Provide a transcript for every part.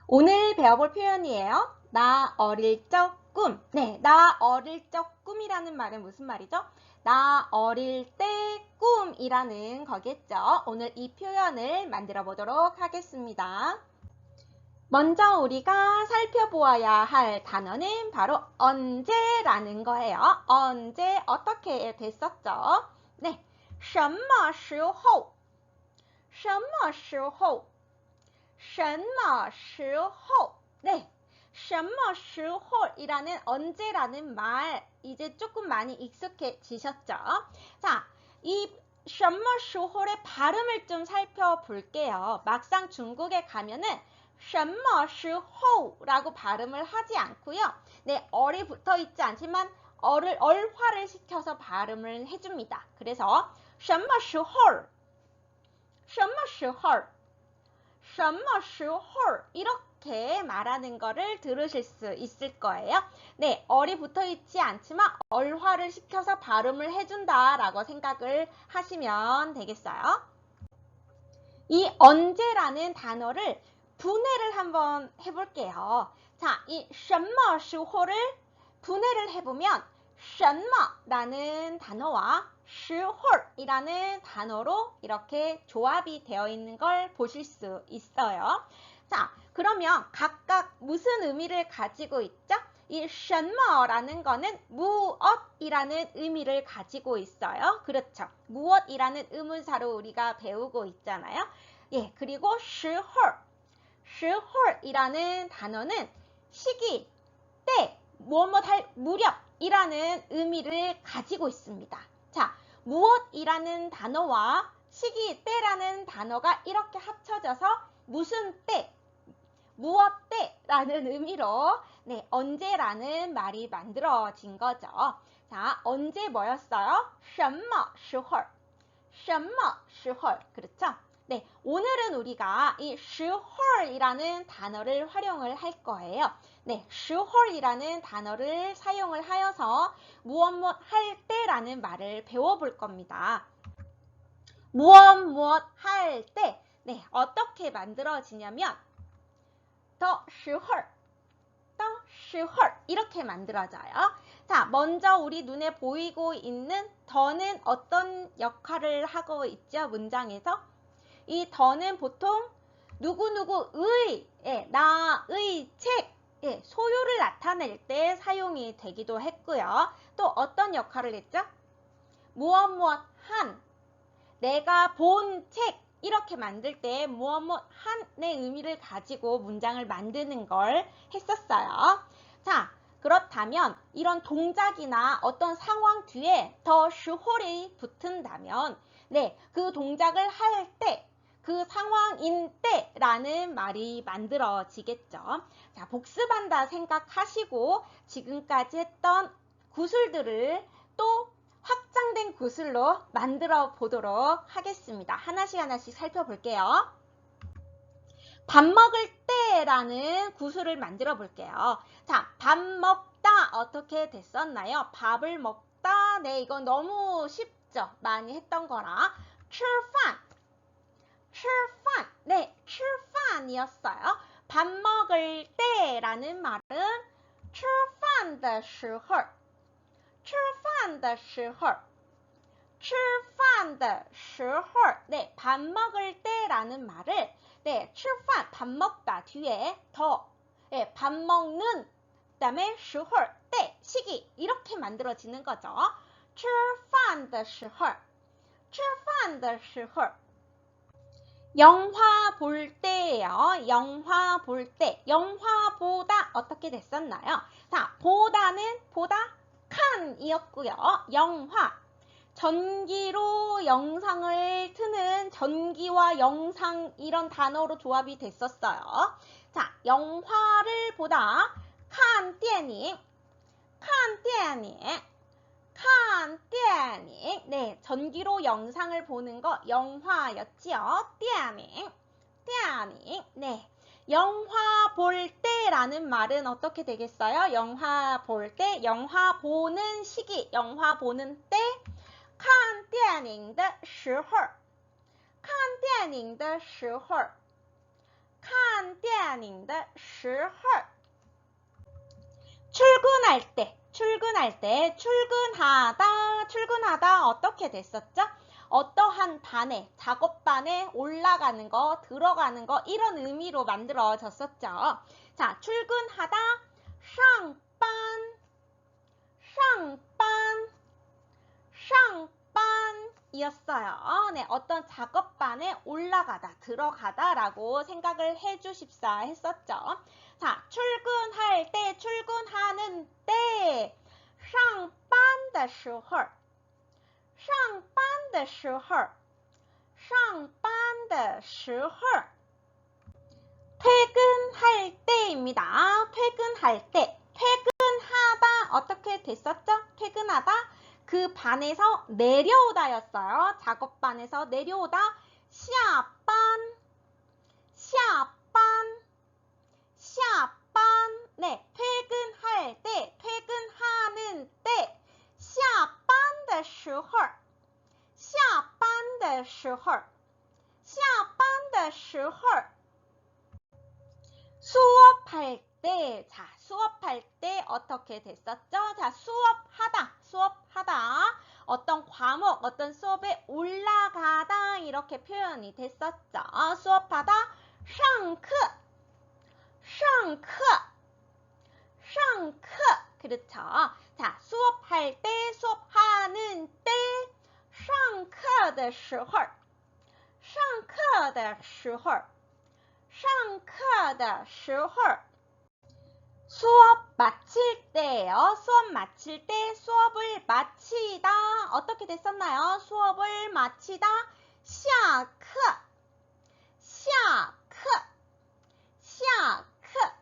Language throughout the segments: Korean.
오늘 배워볼 표현이에요. 나 어릴 적 꿈. 네, 나 어릴 적 꿈이라는 말은 무슨 말이죠? 나 어릴 때 꿈이라는 거겠죠. 오늘 이 표현을 만들어 보도록 하겠습니다. 먼저 우리가 살펴보아야 할 단어는 바로 언제라는 거예요. 언제 어떻게 됐었죠? 네, 什么时候什么时候什么时候 네, 什么时候이라는 언제라는 말 이제 조금 많이 익숙해지셨죠? 자, 이 什么时候의 발음을 좀 살펴볼게요. 막상 중국에 가면은 什么时候라고 발음을 하지 않고요. 네, 얼이 붙어 있지 않지만 얼을 얼화를 시켜서 발음을 해줍니다. 그래서 什么时候什么时候什么时候 이렇게 말하는 거를 들으실 수 있을 거예요. 네, 얼이 붙어 있지 않지만 얼화를 시켜서 발음을 해준다라고 생각을 하시면 되겠어요. 이 언제라는 단어를 분해를 한번 해볼게요. 자, 이 什么时候를 분해를 해보면 什么라는 단어와 时候이라는 단어로 이렇게 조합이 되어 있는 걸 보실 수 있어요. 자, 그러면 각각 무슨 의미를 가지고 있죠? 이 什么라는 거는 무엇이라는 의미를 가지고 있어요. 그렇죠. 무엇이라는 의문사로 우리가 배우고 있잖아요. 예, 그리고 时候이라는 단어는 시기, 때, 무엇할 무렵이라는 의미를 가지고 있습니다. 자, 무엇이라는 단어와 시기, 때라는 단어가 이렇게 합쳐져서 무슨 때, 무엇 때라는 의미로 네, 언제라는 말이 만들어진 거죠. 자, 언제 뭐였어요? 什么时候什么时候그렇죠? 네, 오늘은 우리가 이 时候이라는 단어를 활용을 할 거예요. 네, 时候이라는 단어를 사용을 하여서 무엇 할 때라는 말을 배워볼 겁니다. 무엇 할 때, 네, 어떻게 만들어지냐면 的时候이렇게 만들어져요. 자, 먼저 우리 눈에 보이고 있는 더는 어떤 역할을 하고 있죠? 문장에서 이 더는 보통 누구누구의, 나의 책, 소유를 나타낼 때 사용이 되기도 했고요. 또 어떤 역할을 했죠? 무엇 한, 내가 본 책, 이렇게 만들 때 무엇 한의 의미를 가지고 문장을 만드는 걸 했었어요. 자, 그렇다면 이런 동작이나 어떤 상황 뒤에 더 시홀이 붙은다면 네, 그 동작을 할 때, 그 상황인 때라는 말이 만들어지겠죠. 자, 복습한다 생각하시고 지금까지 했던 구술들을 또 확장된 구슬로 만들어 보도록 하겠습니다. 하나씩 살펴볼게요. 밥 먹을 때라는 구슬을 만들어 볼게요. 자, 밥 먹다 어떻게 됐었나요? 밥을 먹다. 네, 이건 너무 쉽죠. 많이 했던 거라. 吃饭. 네, 吃饭이었어요. 밥 먹을 때라는 말은 吃饭的时候吃饭的时候吃饭的时候 네, 밥 먹을 때라는 말을 네, 吃饭, 밥 먹다 뒤에 더 네, 밥 먹는 그 다음에 时候, 때, 시기 이렇게 만들어지는 거죠. 吃饭的时候吃饭的时候 영화 볼 때예요. 영화 볼 때. 영화 보다 어떻게 됐었나요? 자, 보다는 보다 칸이었고요. 영화. 전기로 영상을 트는 전기와 영상 이런 단어로 조합이 됐었어요. 자, 영화를 보다 看电影 看电影 看电影 네, 전기로 영상을 보는 거 영화였지요. 电影 네, 영화 볼 때라는 말은 어떻게 되겠어요? 영화 볼 때, 영화 보는 시기, 영화 보는 때 看电影的时候看电影的时候看电影的时候 출근할 때, 출근하다 어떻게 됐었죠? 어떠한 반에, 작업반에 올라가는 거, 들어가는 거 이런 의미로 만들어졌었죠. 자, 출근하다, 上班 이었어요. 네, 어떤 작업반에 올라가다, 들어가다 라고 생각을 해주십사 했었죠. 자, 출근할 때, 출근하는 때, 上班的时候 퇴근할 때입니다. 퇴근할 때, 퇴근하다 어떻게 됐었죠? 퇴근하다 그 반에서 내려오다였어요. 작업반에서 내려오다 下班 네, 퇴근할 때, 퇴근하는 때 下班的时候 수업할 때, 자, 수업할 때 어떻게 됐었죠? 자, 수업하다. 어떤 과목, 어떤 수업에 올라가다 이렇게 표현이 됐었죠. 수업하다, 上课. 그렇죠. 자, 수업할 때, 수업하는 때, 上课的时候 수업 마칠 때예요. 수업 마칠 때, 수업을 마치다 어떻게 됐었나요? 수업을 마치다 下课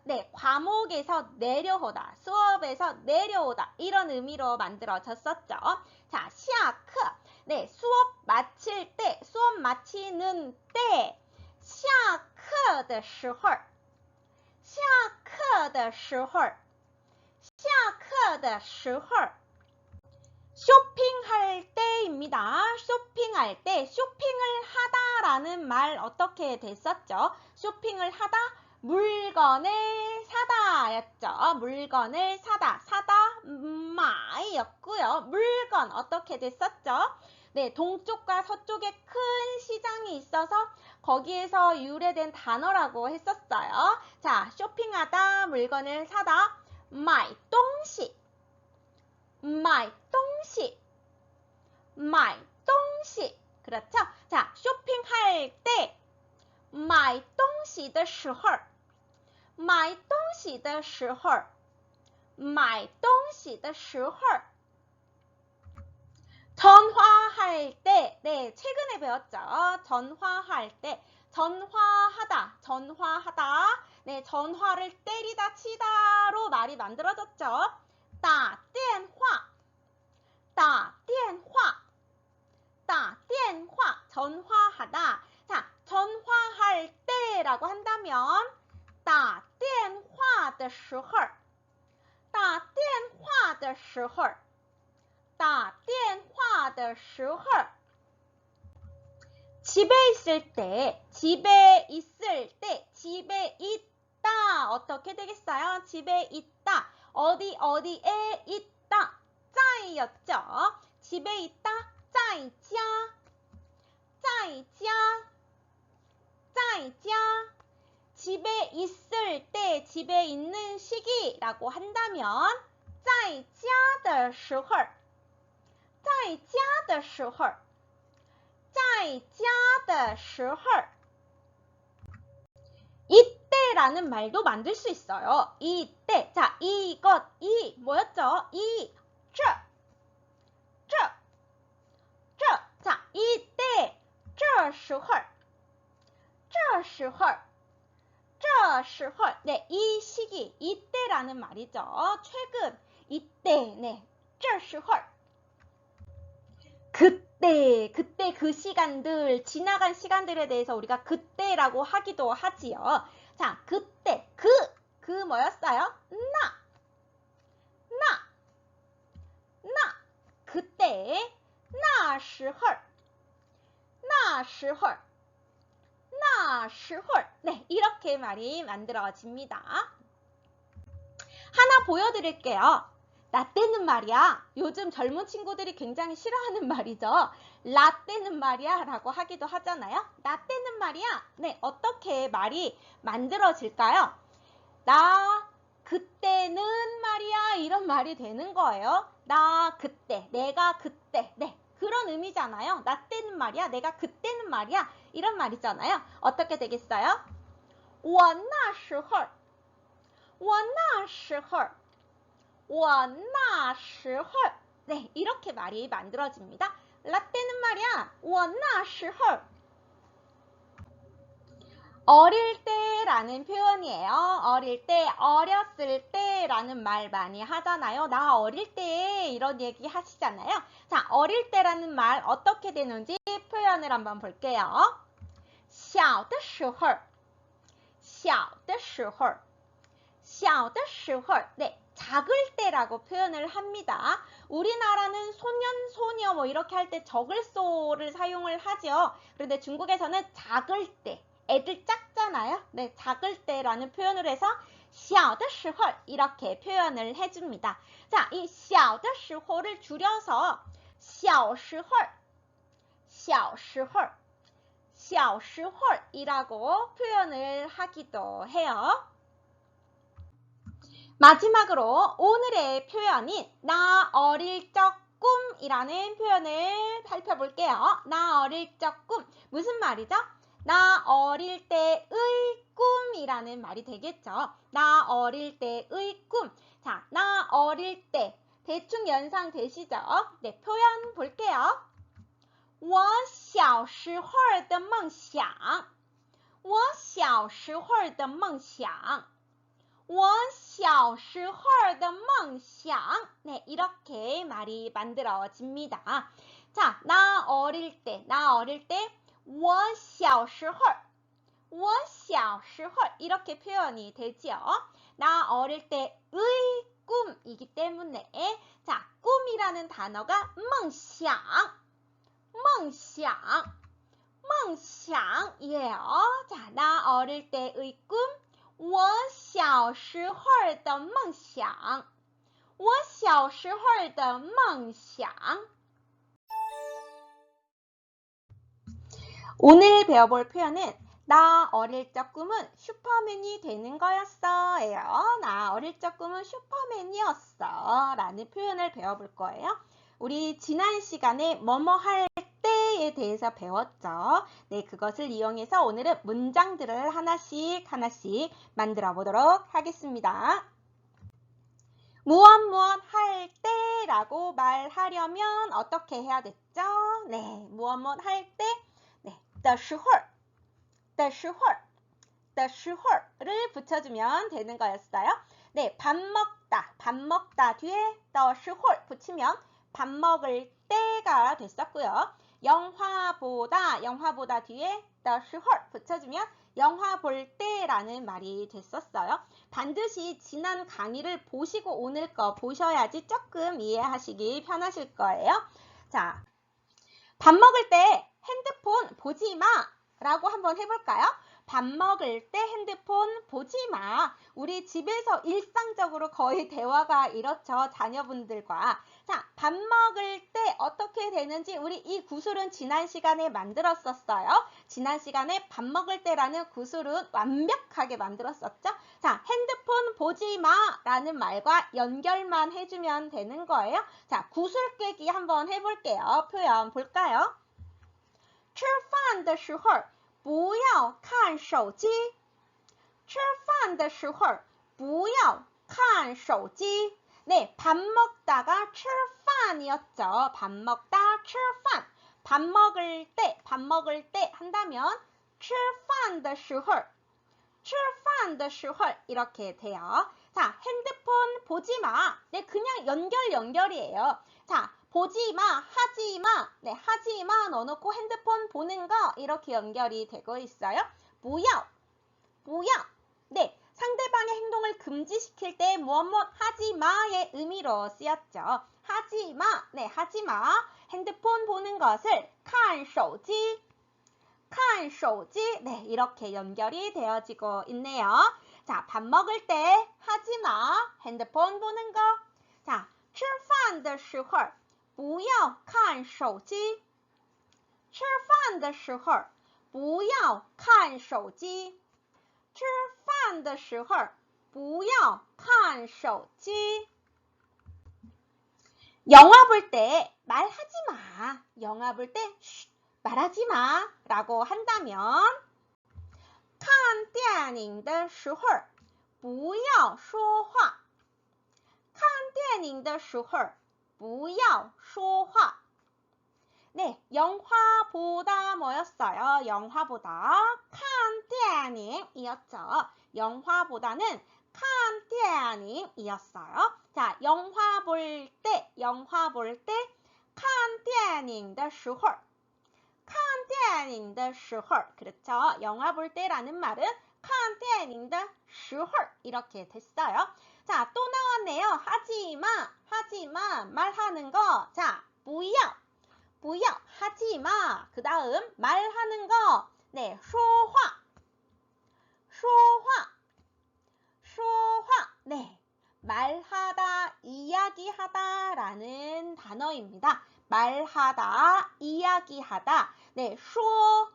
네, 과목에서 내려오다, 수업에서 내려오다 이런 의미로 만들어졌었죠. 자, 下课 네, 수업 마칠 때, 수업 마치는 때 下课的时候 쇼핑할 때입니다. 쇼핑할 때, 쇼핑을 하다라는 말 어떻게 됐었죠? 쇼핑을 하다, 물건을 사다였죠. 물건을 사다, 마이였고요. 물건 어떻게 됐었죠? 네, 동쪽과 서쪽에 큰 시장이 있어서 거기에서 유래된 단어라고 했었어요. 자, 쇼핑하다, 물건을 사다, 买东西 그렇죠? 자, 쇼핑할 때 买东西的时候 전화할 때, 네, 최근에 배웠죠. 전화할 때, 전화하다, 네, 전화를 때리다, 치다로 말이 만들어졌죠. 打电话 전화하다. 자, 전화할 때라고 한다면 打电话的时候 집에 있을 때, 집에 있다 어떻게 되겠어요? 집에 있다, 어디에 있다, 在였죠. 집에 있다, 在家 집에 있을 때, 집에 있는 시기라고 한다면 在家的时候 이때라는 말도 만들 수 있어요. 이때. 자, 이것, 뭐였죠? 자, 이때, 这时候 네, 이 시기, 이때라는 말이죠. 최근, 이때, 네, 这时候 그때 그 시간들, 지나간 시간들에 대해서 우리가 그때라고 하기도 하지요. 자, 그때, 그 뭐였어요? 그때, 那时候那时候 네, 이렇게 말이 만들어집니다. 하나 보여드릴게요. 라떼는 말이야. 요즘 젊은 친구들이 굉장히 싫어하는 말이죠. 라떼는 말이야 라고 하기도 하잖아요. 라떼는 말이야. 네, 어떻게 말이 만들어질까요? 나 그때는 말이야 이런 말이 되는 거예요. 나 그때, 내가 그때, 네, 그런 의미잖아요. 나 때는 말이야, 내가 그때는 말이야 이런 말이잖아요. 어떻게 되겠어요? 我那时候我那时候我那时候 네, 이렇게 말이 만들어집니다. 라떼는 말이야, 我那时候 어릴 때라는 표현이에요. 어릴 때, 어렸을 때라는 말 많이 하잖아요. 나 어릴 때 이런 얘기 하시잖아요. 자, 어릴 때라는 말 어떻게 되는지 표현을 한번 볼게요. 小的时候小的时候小的时候 네, 작을 때라고 표현을 합니다. 우리나라는 소년, 소녀 뭐 이렇게 할 때 적을 소를 사용을 하죠. 그런데 중국에서는 작을 때, 애들 작잖아요. 네, 작을 때라는 표현을 해서 小的时候 이렇게 표현을 해줍니다. 자, 이 小的时候를 줄여서 小时候小时候小时候이라고 표현을 하기도 해요. 마지막으로 오늘의 표현인 나 어릴 적 꿈이라는 표현을 살펴볼게요. 나 어릴 적 꿈. 무슨 말이죠? 나 어릴 때의 꿈이라는 말이 되겠죠. 나 어릴 때의 꿈. 자, 나 어릴 때. 대충 연상되시죠? 네, 표현 볼게요. 我小时候的梦想我小时候的梦想我小时候的梦想 네, 이렇게 말이 만들어집니다. 자, 나 어릴 때,我小时候이렇게 표현이 되지요. 나 어릴 때의 꿈이기 때문에 자, 꿈이라는 단어가 梦想 梦想이에요. 자, 나 어릴 때의 꿈我小时候的梦想我小时候的梦想 오늘 배워볼 표현은 나 어릴 적 꿈은 슈퍼맨이 되는 거였어 예요. 나 어릴 적 꿈은 슈퍼맨이었어 라는 표현을 배워볼 거예요. 우리 지난 시간에 뭐뭐 할 때에 대해서 배웠죠. 네, 그것을 이용해서 오늘은 문장들을 하나씩 만들어 보도록 하겠습니다. 무엇 할 때라고 말하려면 어떻게 해야 됐죠? 네, 무엇 할 때, 네, 的时候를 붙여주면 되는 거였어요. 네, 밥 먹다 뒤에 的时候 붙이면 밥 먹을 때가 됐었고요. 영화 보다 뒤에 的时候 붙여주면 영화 볼 때라는 말이 됐었어요. 반드시 지난 강의를 보시고 오늘 거 보셔야지 조금 이해하시기 편하실 거예요. 자, 밥 먹을 때 핸드폰 보지 마 라고 한번 해볼까요? 밥 먹을 때 핸드폰 보지 마. 우리 집에서 일상적으로 거의 대화가 이렇죠. 자녀분들과. 자, 밥 먹을 때 어떻게 되는지 우리 이 구술은 지난 시간에 만들었었어요. 지난 시간에 밥 먹을 때라는 구술은 완벽하게 만들었었죠. 자, 핸드폰 보지 마 라는 말과 연결만 해주면 되는 거예요. 자, 구술 깨기 한번 해볼게요. 표현 볼까요? 吃饭的时候不要看手机吃饭的时候不要看手机 네, 밥 먹다가 吃饭이었죠. 밥 먹다 吃饭 밥 먹을 때 한다면 吃饭的时候吃饭的时候이렇게 돼요. 자, 핸드폰 보지 마. 네, 그냥 연결이에요. 자, 보지 마, 하지 마. 네, 하지 마 넣어놓고 핸드폰 보는 거 이렇게 연결이 되고 있어요. 不要. 네, 상대방의 행동을 금지시킬 때 무엇 하지 마의 의미로 쓰였죠. 하지 마. 네, 하지 마. 핸드폰 보는 것을 看手机看手机 네, 이렇게 연결이 되어지고 있네요. 자, 밥 먹을 때 하지 마. 핸드폰 보는 거. 자, 吃饭的时候不要看手机。吃饭的时候不要看手机。吃饭的时候不要看手机。 영화 볼 때 말하지 마. 영화 볼 때 말하지 마 라고 한다면 看电影的时候不要说话。看电影的时候不要说话。 네, 영화보다 뭐였어요? 영화보다 看电影이었죠. 영화보다는 看电影이었어요. 자, 영화 볼 때, 看电影的时候看电影的时候 그렇죠. 영화 볼 때라는 말은 看电影的时候 이렇게 됐어요. 자, 또 나왔네요. 하지 마, 말하는 거. 자, 不要하지 마. 그 다음 말하는 거. 네, 说话. 네, 말하다, 이야기하다 라는 단어입니다. 말하다, 이야기하다. 네, 说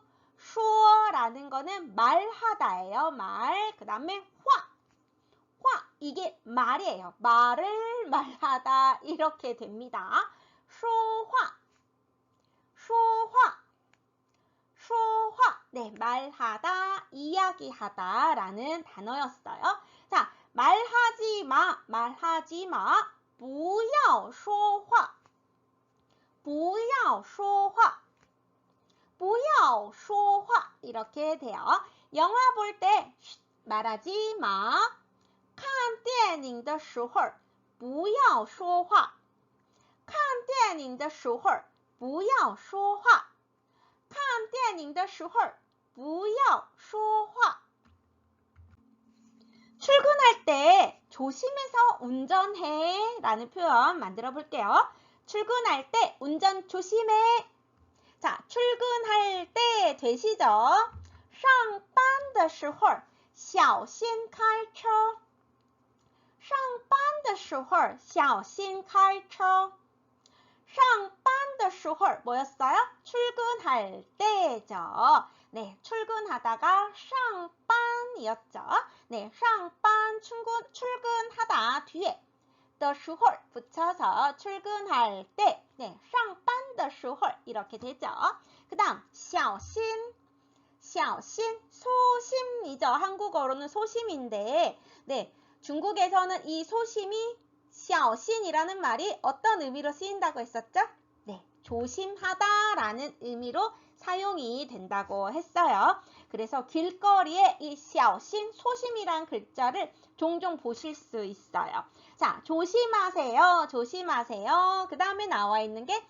라는 거는 말하다예요. 말. 그 다음에 화, 이게 말이에요. 말을 말하다 이렇게 됩니다. 说话. 네, 말하다, 이야기하다 라는 단어였어요. 자, 말하지 마. 不要说话. 不要话 이렇게 돼요. 영화 볼 때 말하지 마. 看电影的时候不要说话。看电影的时候不要说话。看电影的时候不要说话。 출근할 때 조심해서 운전해 라는 표현 만들어 볼게요. 출근할 때 운전 조심해. 자, 출근할 때 되시죠? 上班的时候小心开车。上班的时候小心开车。上班的时候뭐였어요? 출근할 때죠. 네, 출근하다가 上班이었죠. 네, 上班 출근하다 뒤에 的时候 붙여서 출근할 때, 네, 上班的时候 이렇게 되죠. 그 다음 小心 소심이죠. 한국어로는 소심인데, 네, 중국에서는 이 소심이 小心이라는 말이 어떤 의미로 쓰인다고 했었죠? 네, 조심하다 라는 의미로 사용이 된다고 했어요. 그래서 길거리에 이 小心, 소심이란 글자를 종종 보실 수 있어요. 자, 조심하세요. 그 다음에 나와 있는 게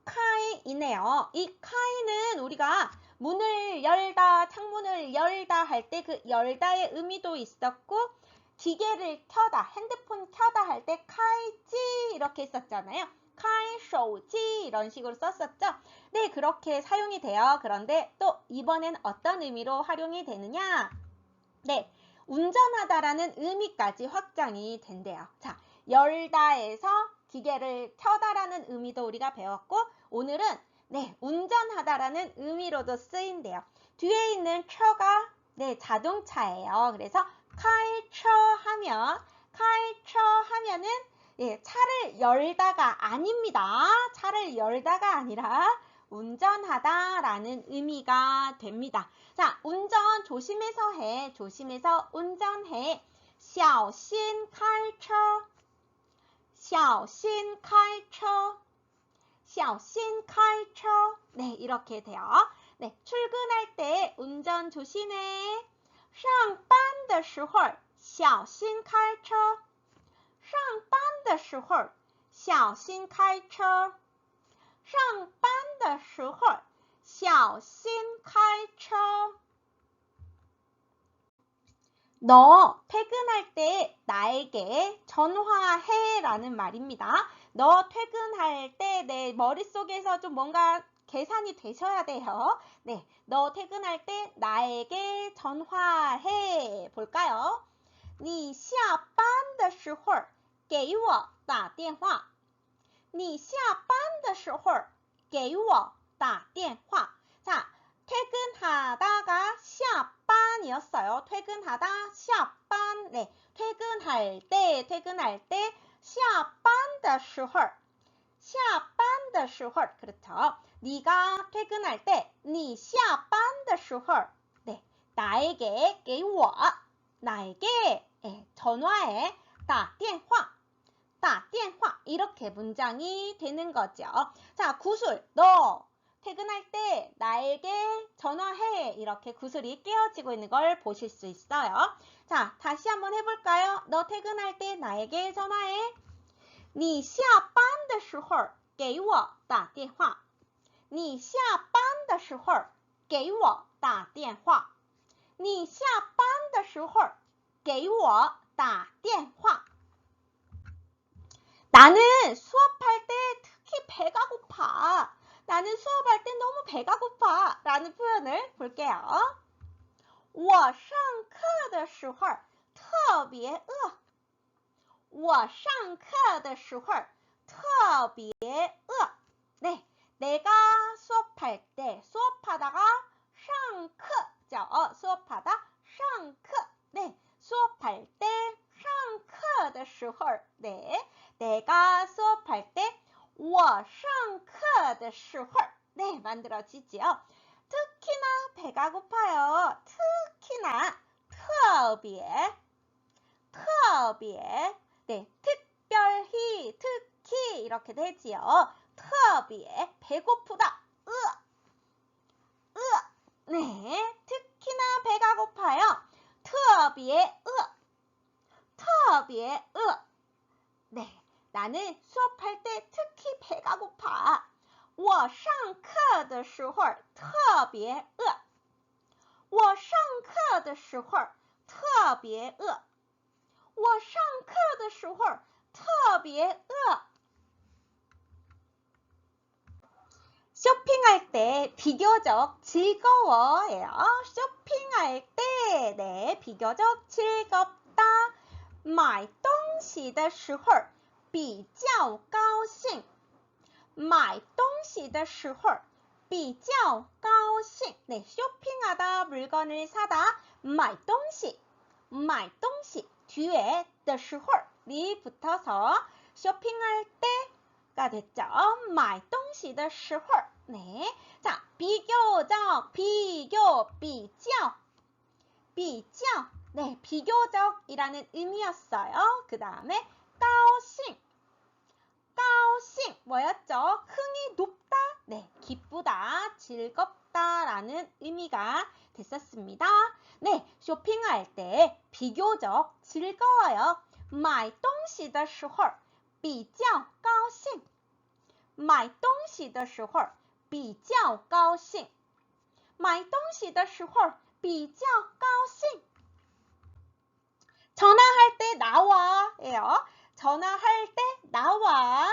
카이이네요. 이 카이는 우리가 문을 열다, 창문을 열다 할 때 그 열다의 의미도 있었고, 기계를 켜다, 핸드폰 켜다 할 때 카이지 이렇게 썼잖아요. 카이手机 이런 식으로 썼었죠. 네, 그렇게 사용이 돼요. 그런데 또 이번엔 어떤 의미로 활용이 되느냐? 네, 운전하다라는 의미까지 확장이 된대요. 자, 열다에서 기계를 켜다라는 의미도 우리가 배웠고, 오늘은 네, 운전하다라는 의미로도 쓰인대요. 뒤에 있는 처가 네, 자동차예요. 그래서 카이처 하면은 예, 차를 열다가 아닙니다. 차를 열다가 아니라 운전하다라는 의미가 됩니다. 자, 운전 조심해서 해. 조심해서 운전해. 小心开车. 小心开车. 小心开车. 네, 이렇게 돼요. 네, 출근할 때 운전 조심해. 上班的时候小心开车。上班的时候小心开车。上班的时候小心开车。 너 퇴근할 때 나에게 전화해 라는 말입니다. 너 퇴근할 때 내 머릿속에서 좀 뭔가 계산이 되셔야 돼요. 네, 너 퇴근할 때 나에게 전화해. 볼까요? 你下班的时候给我打电话。你下班的时候给我打电话。 자, 퇴근하다가 下班이었어요. 퇴근하다 下班. 네, 퇴근할 때 下班的时候下班的时候 그렇죠. 네가 퇴근할 때 你下班的时候 네, 나에게 给我 나에게 전화해 打电话 打电话 이렇게 문장이 되는 거죠. 자, 구슬 너 퇴근할 때 나에게 전화해 이렇게 구슬이 깨어지고 있는 걸 보실 수 있어요. 자, 다시 한번 해볼까요? 너 퇴근할 때 나에게 전화해. 你下班的时候给我打电话。你下班的时候给我打电话。你下班的时候给我打电话。 나는 수업할 때 특히 배가 고파. 나는 수업할 때 너무 배가 고파. 라는 표현을 볼게요. 我上课的时候特别饿。我上课的时候特别饿. 네, 내가 수업할 때 수업하다가 上课죠. 수업하다 上课. 네, 수업할 때 上课的时候 네, 내가 수업할 때 我上课的时候 네, 만들어지지요. 특히나 배가 고파요. 특히나 特别 네, 특별히 특히 이렇게 되지요. 特别 배고프다. 네, 특히나 배가 고파요. 特别饿 네, 나는 수업할 때 특히 배가 고파. 我上课的时候特别饿。我上课的时候特别饿。我上课的时候特别饿。 쇼핑할 때 비교적 즐거워예요. 쇼핑할 때 네, 비교적 즐겁다. 买东西的时候比较高兴。买东西的时候比较高兴. 네, 쇼핑하다 물건을 사다 买东西 뒤에 的时候이 붙어서 쇼핑할 때가 됐죠. 买东西的时候 네, 자, 비교적 비교 比较 네, 비교적이라는 의미였어요. 그 다음에 高兴 뭐였죠? 흥이 높다, 네, 기쁘다, 즐겁다라는 의미가 됐었습니다. 네, 쇼핑할 때 비교적 즐거워요. 买东西的时候比较高兴。买东西的时候比较高兴。买东西的时候比较高兴。 전화할 때 나와 예요. 전화할 때 나와.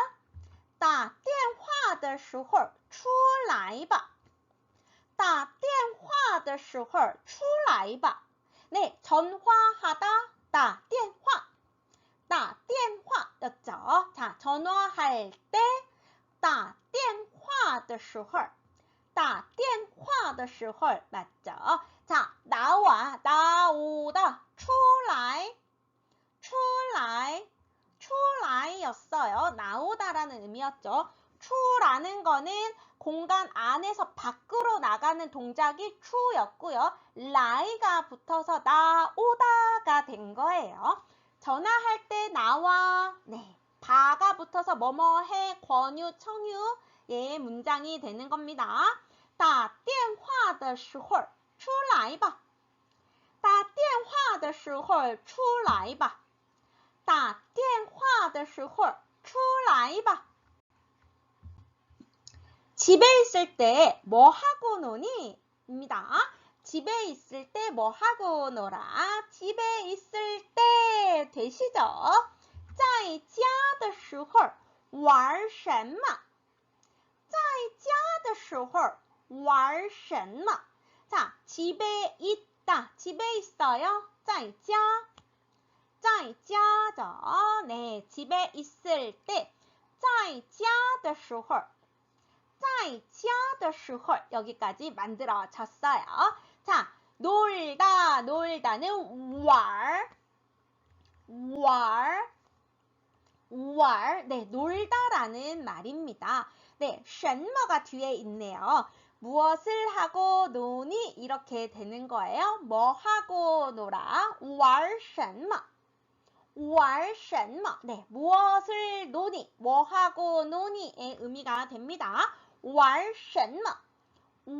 打电话的时候出来吧。打电话的时候出来吧。 네, 전화하다 打电话 였죠. 자, 전화할 때 打电话的时候打电话的时候 맞죠? 자, 나와, 나오다, 出来 였어요. 나오다라는 의미였죠. 추라는 거는 공간 안에서 밖으로 나가는 동작이 추였고요. 라이가 붙어서 나오다가 된 거예요. 전화할 때 나와, 네, 바가 붙어서 뭐뭐해, 권유, 청유, 예, 문장이 되는 겁니다. 打电话的时候出来吧。打电话的时候出来吧。打电话的时候出来吧。 집에 있을 때 뭐 하고 노니? 입니다. 집에 있을 때 뭐 하고 놀아? 집에 있을 때 되시죠? 在家的时候玩什么在家的时候玩什么 자, 집에 있다. 집에 있어요. 在家在家죠. 네, 집에 있을 때 在家的时候在家的时候 여기까지 만들어졌어요. 자, 놀다, 놀다는 玩월, 네, 놀다라는 말입니다. 네, 什么가 뒤에 있네요. 무엇을 하고 노니 이렇게 되는 거예요. 뭐 하고 놀아? 玩什么玩什么 네, 무엇을 노니, 뭐 하고 노니의 의미가 됩니다. 玩什么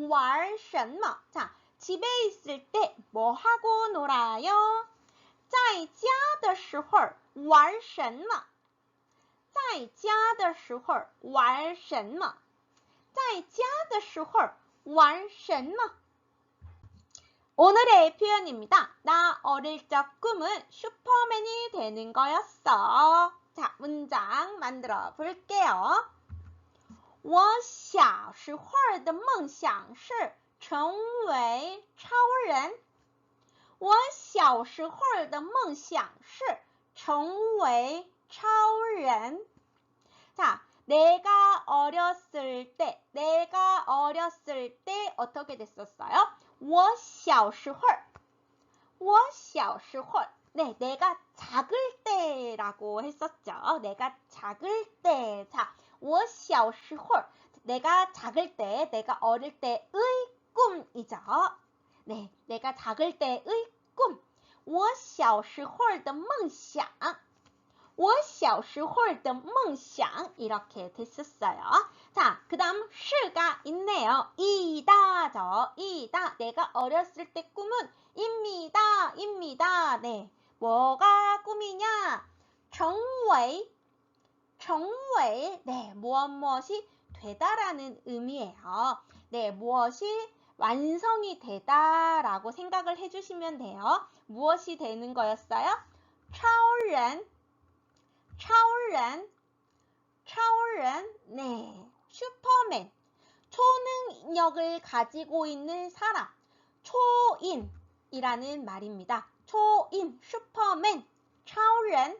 玩什么 자, 집에 있을 때 뭐 하고 놀아요? 在家的时候玩什么在家的时候玩什么在家的时候玩什么 오늘의 표현입니다. 나 어릴 적 꿈은 슈퍼맨이 되는 거였어. 자, 문장 만들어 볼게요. 我小时候的梦想是成为超人。我小时候的梦想是成为超人. 자, 내가 어렸을 때 어떻게 됐었어요? 我小时候 네, 내가 작을 때라고 했었죠. 내가 작을 때. 자, 我小时候 내가 작을 때, 내가 어릴 때의 꿈이죠. 네, 내가 작을 때의 꿈. 我小时候的梦想我小时候的梦想 이렇게 됐었어요. 자, 그 다음 시가 있네요. 이다죠. 이다. 내가 어렸을 때 꿈은 입니다. 네, 뭐가 꿈이냐? 成为 네, 무엇이 되다라는 의미예요. 네, 무엇이 완성이 되다라고 생각을 해주시면 돼요. 무엇이 되는 거였어요? 超人, 네, 슈퍼맨, 초능력을 가지고 있는 사람, 초인이라는 말입니다. 초인, 슈퍼맨, 超人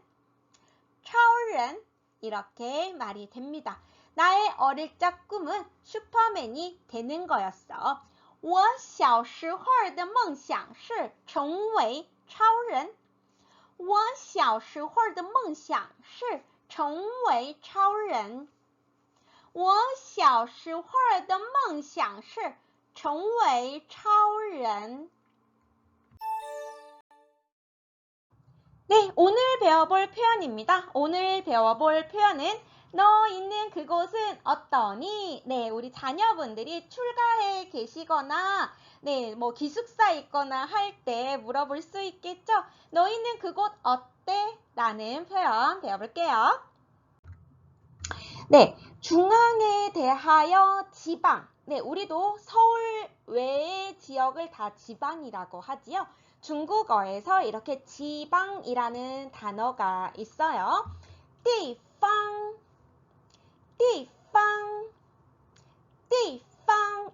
이렇게 말이 됩니다. 나의 어릴 적 꿈은 슈퍼맨이 되는 거였어. 我小时候的梦想是成为超人。我小时候的梦想是成为超人。我小时候的梦想是成为超人。 네, 오늘 배워볼 표현입니다. 오늘 배워볼 표현은 너 있는 그곳은 어떠니? 네, 우리 자녀분들이 출가해 계시거나 네, 뭐 기숙사 있거나 할 때 물어볼 수 있겠죠? 너 있는 그곳 어때? 라는 표현 배워볼게요. 네, 중앙에 대하여 지방. 네, 우리도 서울 외의 지역을 다 지방이라고 하지요. 중국어에서 이렇게 지방이라는 단어가 있어요. 地方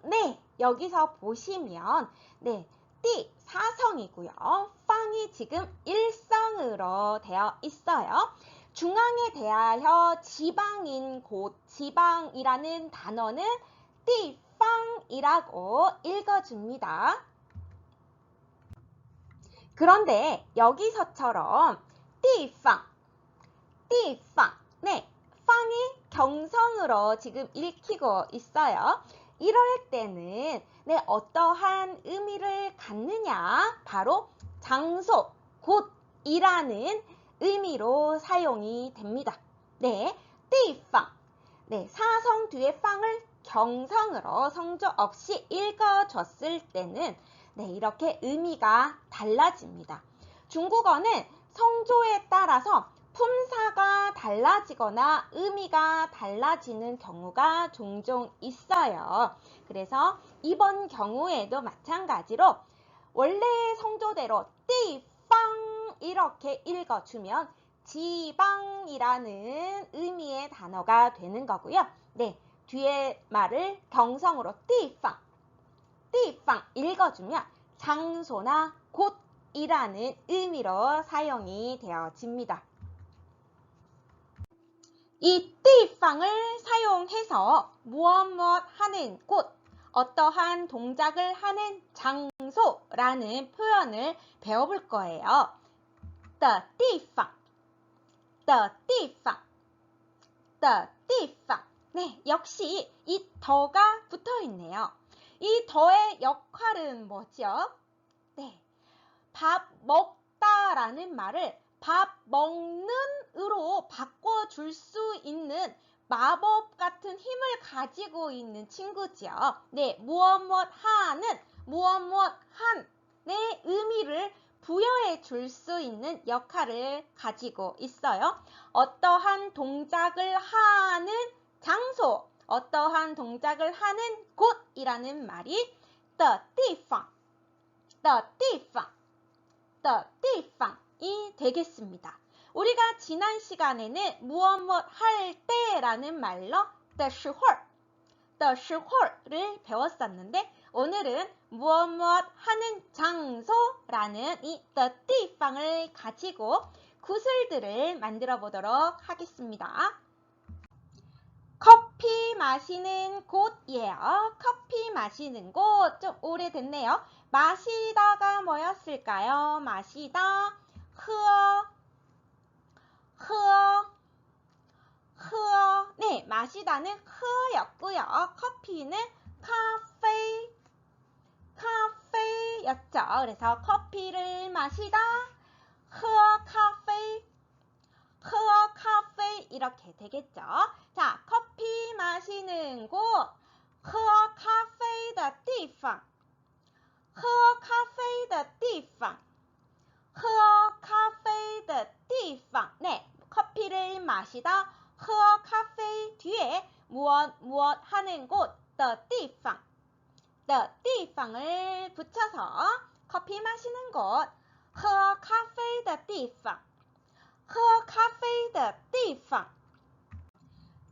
네, 여기서 보시면 네, 띠 사성이고요. 빵이 지금 일성으로 되어 있어요. 중앙에 대하여 지방인 곳, 지방이라는 단어는 地方이라고 읽어줍니다. 그런데 여기서처럼 地方 네, 빵이 경성으로 지금 읽히고 있어요. 이럴 때는 네, 어떠한 의미를 갖느냐? 바로 장소, 곳이라는 의미로 사용이 됩니다. 네, 地方 네, 사성 뒤에 빵을 경성으로 성조 없이 읽어줬을 때는 네, 이렇게 의미가 달라집니다. 중국어는 성조에 따라서 품사가 달라지거나 의미가 달라지는 경우가 종종 있어요. 그래서 이번 경우에도 마찬가지로 원래의 성조대로 地方 이렇게 읽어주면 지방이라는 의미의 단어가 되는 거고요. 네, 뒤에 말을 경성으로 띠팡, 띠팡 읽어주면 장소나 곳이라는 의미로 사용이 되어집니다. 이 띠팡을 사용해서 무엇 하는 곳, 어떠한 동작을 하는 장소라는 표현을 배워볼 거예요. 的地方的地方的地方 네, 역시 이 더가 붙어 있네요. 이 더의 역할은 뭐죠? 네, 밥 먹다라는 말을 밥 먹는으로 바꿔줄 수 있는 마법 같은 힘을 가지고 있는 친구죠. 네, 무엇 하는, 무엇 한의 의미를 부여해 줄 수 있는 역할을 가지고 있어요. 어떠한 동작을 하는 장소, 어떠한 동작을 하는 곳이라는 말이 的地方的地方的地方이 되겠습니다. 우리가 지난 시간에는 무엇 할 때라는 말로 的时候를 배웠었는데 오늘은 무엇 하는 장소라는 이 的地方을 가지고 구슬들을 만들어 보도록 하겠습니다. 커피 마시는 곳이에요. 커피 마시는 곳 좀 오래됐네요. 마시다가 뭐였을까요? 마시다, 喝, 네, 마시다는 喝였고요. 커피는 카페였죠. 그래서 커피를 마시다, 喝咖啡이렇게 되겠죠. 자, 커피 마시는 곳, 喝咖啡的地方喝咖啡的地方喝咖啡的地方 네, 커피를 마시다, 喝咖啡 뒤에 무엇 하는 곳, 的地方地方을 붙여서 커피 마시는 곳, 喝咖啡的地方喝咖啡的地方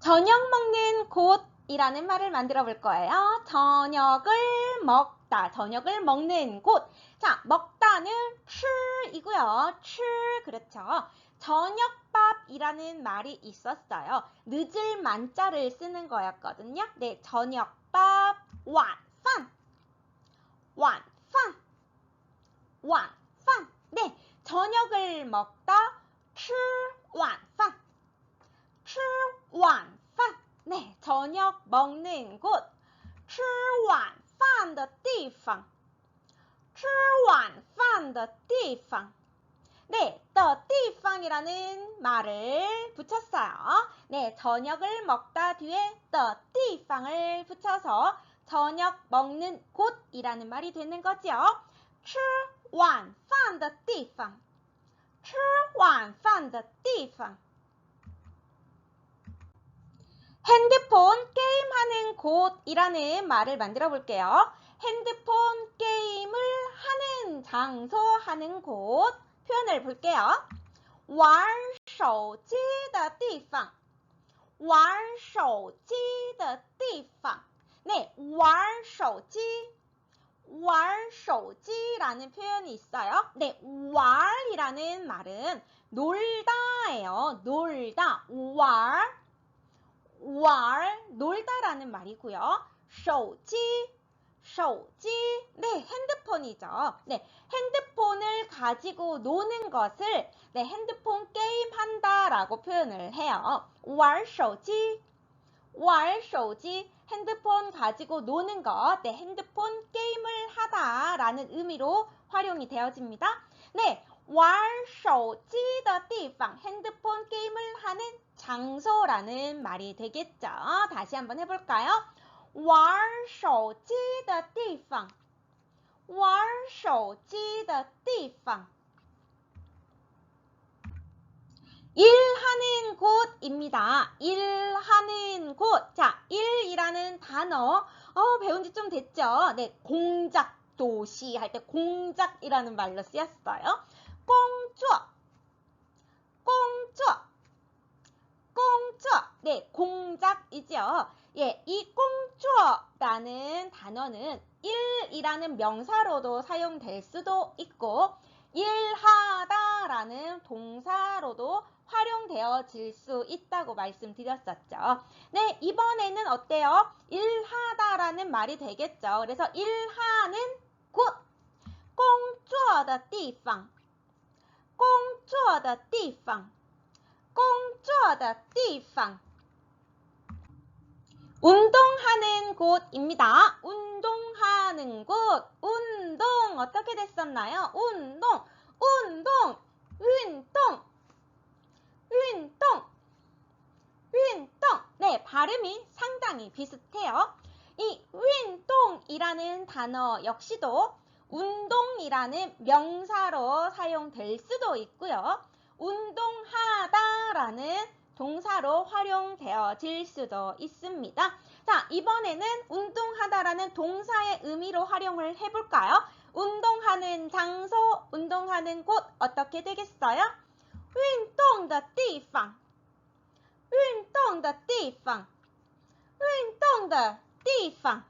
저녁 먹는 곳이라는 말을 만들어 볼 거예요. 저녁을 먹다, 저녁을 먹는 곳. 자, 먹다는 吃이고요. 吃, 그렇죠. 저녁밥이라는 말이 있었어요. 늦을 만자를 쓰는 거였거든요. 네, 저녁밥, 晚饭 네, 저녁을 먹다, 吃晚饭 네, 저녁 먹는 곳, 吃晚饭的地方吃晚饭的地方 네, 的地方이라는 말을 붙였어요. 네, 저녁을 먹다 뒤에 的地方을 붙여서 저녁 먹는 곳이라는 말이 되는 거죠. 吃晚饭的地方吃晚饭的地方 핸드폰 게임하는 곳이라는 말을 만들어 볼게요. 핸드폰 게임을 하는 장소, 하는 곳 표현을 볼게요. 玩手机的地方玩手机的地方 네, 玩手机玩手机라는 표현이 있어요. 네, 玩이라는 말은 놀다예요. 놀다, 玩 놀다라는 말이고요. 手机 네, 핸드폰이죠. 네, 핸드폰을 가지고 노는 것을 네, 핸드폰 게임 한다라고 표현을 해요. 玩手机 핸드폰 가지고 노는 것, 네, 핸드폰 게임을 하다라는 의미로 활용이 되어집니다. 네, 玩手机的地方 핸드폰 게임을 하는 장소라는 말이 되겠죠. 다시 한번 해볼까요? 玩手机的地方玩手机的地方 일하는 곳입니다. 일하는 곳. 자, 일이라는 단어 배운 지 좀 됐죠? 네, 공작, 도시 할 때 공작이라는 말로 쓰였어요. 工作 네, 공작이죠. 예, 이 꽁쭈어라는 단어는 일이라는 명사로도 사용될 수도 있고 일하다라는 동사로도 활용되어질 수 있다고 말씀드렸었죠. 네, 이번에는 어때요? 일하다라는 말이 되겠죠. 그래서 일하는 곳, 工作的地方，工作的地方，工作的地方。 운동하는 곳입니다. 운동하는 곳, 운동 어떻게 됐었나요? 운동, 운동, 운동, 운동, 운동. 네, 발음이 상당히 비슷해요. 이 운동이라는 단어 역시도 운동이라는 명사로 사용될 수도 있고요. 운동하다라는 동사로 활용되어질 수도 있습니다. 자, 이번에는 운동하다라는 동사의 의미로 활용을 해볼까요? 운동하는 장소, 운동하는 곳 어떻게 되겠어요? 运动的地方，运动的地方，运动的地方。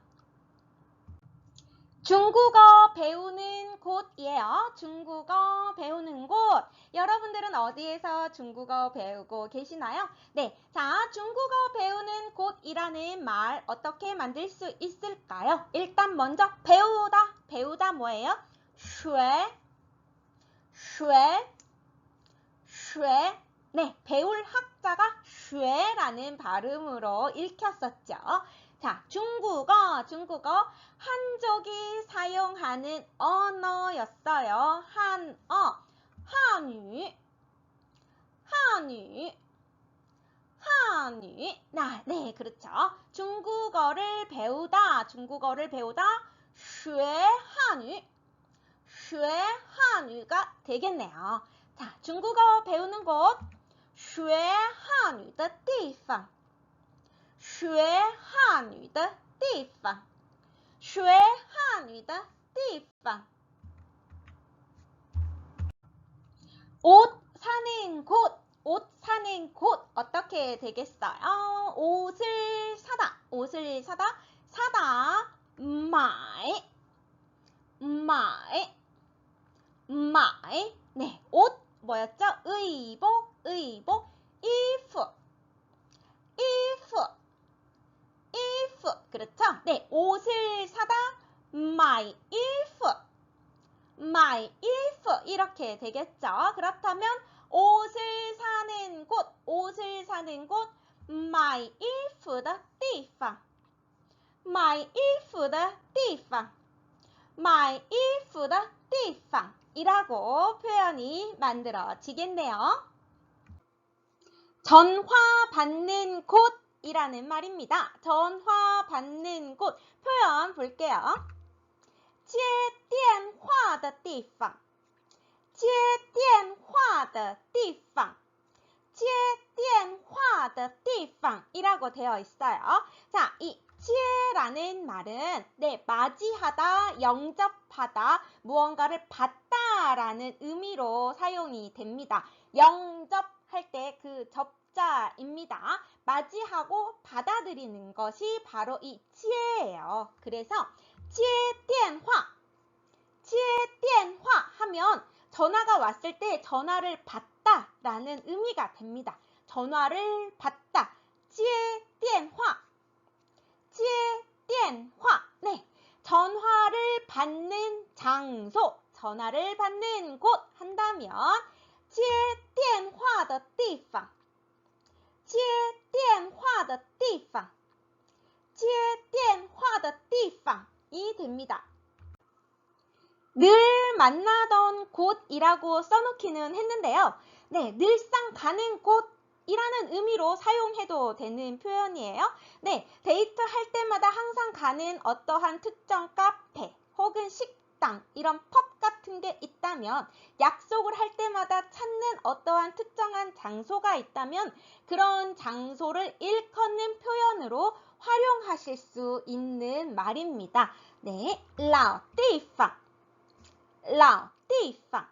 중국어 배우는 곳이에요. 중국어 배우는 곳. 여러분들은 어디에서 중국어 배우고 계시나요? 네, 자, 중국어 배우는 곳이라는 말 어떻게 만들 수 있을까요? 일단 먼저 배우다. 배우다 뭐예요? 学, 学, 学. 네, 배울 학자가 学라는 발음으로 읽혔었죠. 자, 중국어, 한족이 사용하는 언어였어요. 한어, 한유, 한유, 한유. 네, 그렇죠. 중국어를 배우다, 学 한유, 学 한유가 되겠네요. 자, 중국어 배우는 곳, 学 한유的地方。学汉语的地方，学汉语的地方。 옷 사는 곳, 옷 사는 곳 어떻게 되겠어요? 옷을 사다, 옷을 사다, 사다, 买, 买, 买. 네, 옷 뭐였죠? 의복, 의복, 衣服, 衣服. if, 그렇죠? 네, 옷을 사다, my if, my if 이렇게 되겠죠? 그렇다면 옷을 사는 곳, 옷을 사는 곳, my if 的地方, my if 的地方, my if 的地方 이라고 표현이 만들어지겠네요. 전화 받는 곳 이라는 말입니다. 전화 받는 곳 표현 볼게요. 接电话的地方，接电话的地方，接电话的地方 이라고 되어 있어요. 자, 이 제라는 말은 네, 맞이하다, 영접하다, 무언가를 받다라는 의미로 사용이 됩니다. 영접할 때 그 접자입니다. 맞이하고 받아들이는 것이 바로 이 지혜예요. 그래서 接电话, 接电话 하면 전화가 왔을 때 전화를 받다라는 의미가 됩니다. 전화를 받다, 接电话, 接电话. 네, 전화를 받는 장소, 전화를 받는 곳 한다면 接电话的地方，接电话的地方，接电话的地方이 됩니다. 늘 만나던 곳이라고 써놓기는 했는데요. 네, 늘상 가는 곳이라는 의미로 사용해도 되는 표현이에요. 네, 데이트할 때마다 항상 가는 어떠한 특정 카페 혹은 식당 이런 펍 같은 게 있다면, 약속을 할 때마다 찾는 어떠한 특정한 장소가 있다면 그런 장소를 일컫는 표현으로 활용하실 수 있는 말입니다. 네, 老地方，老地方，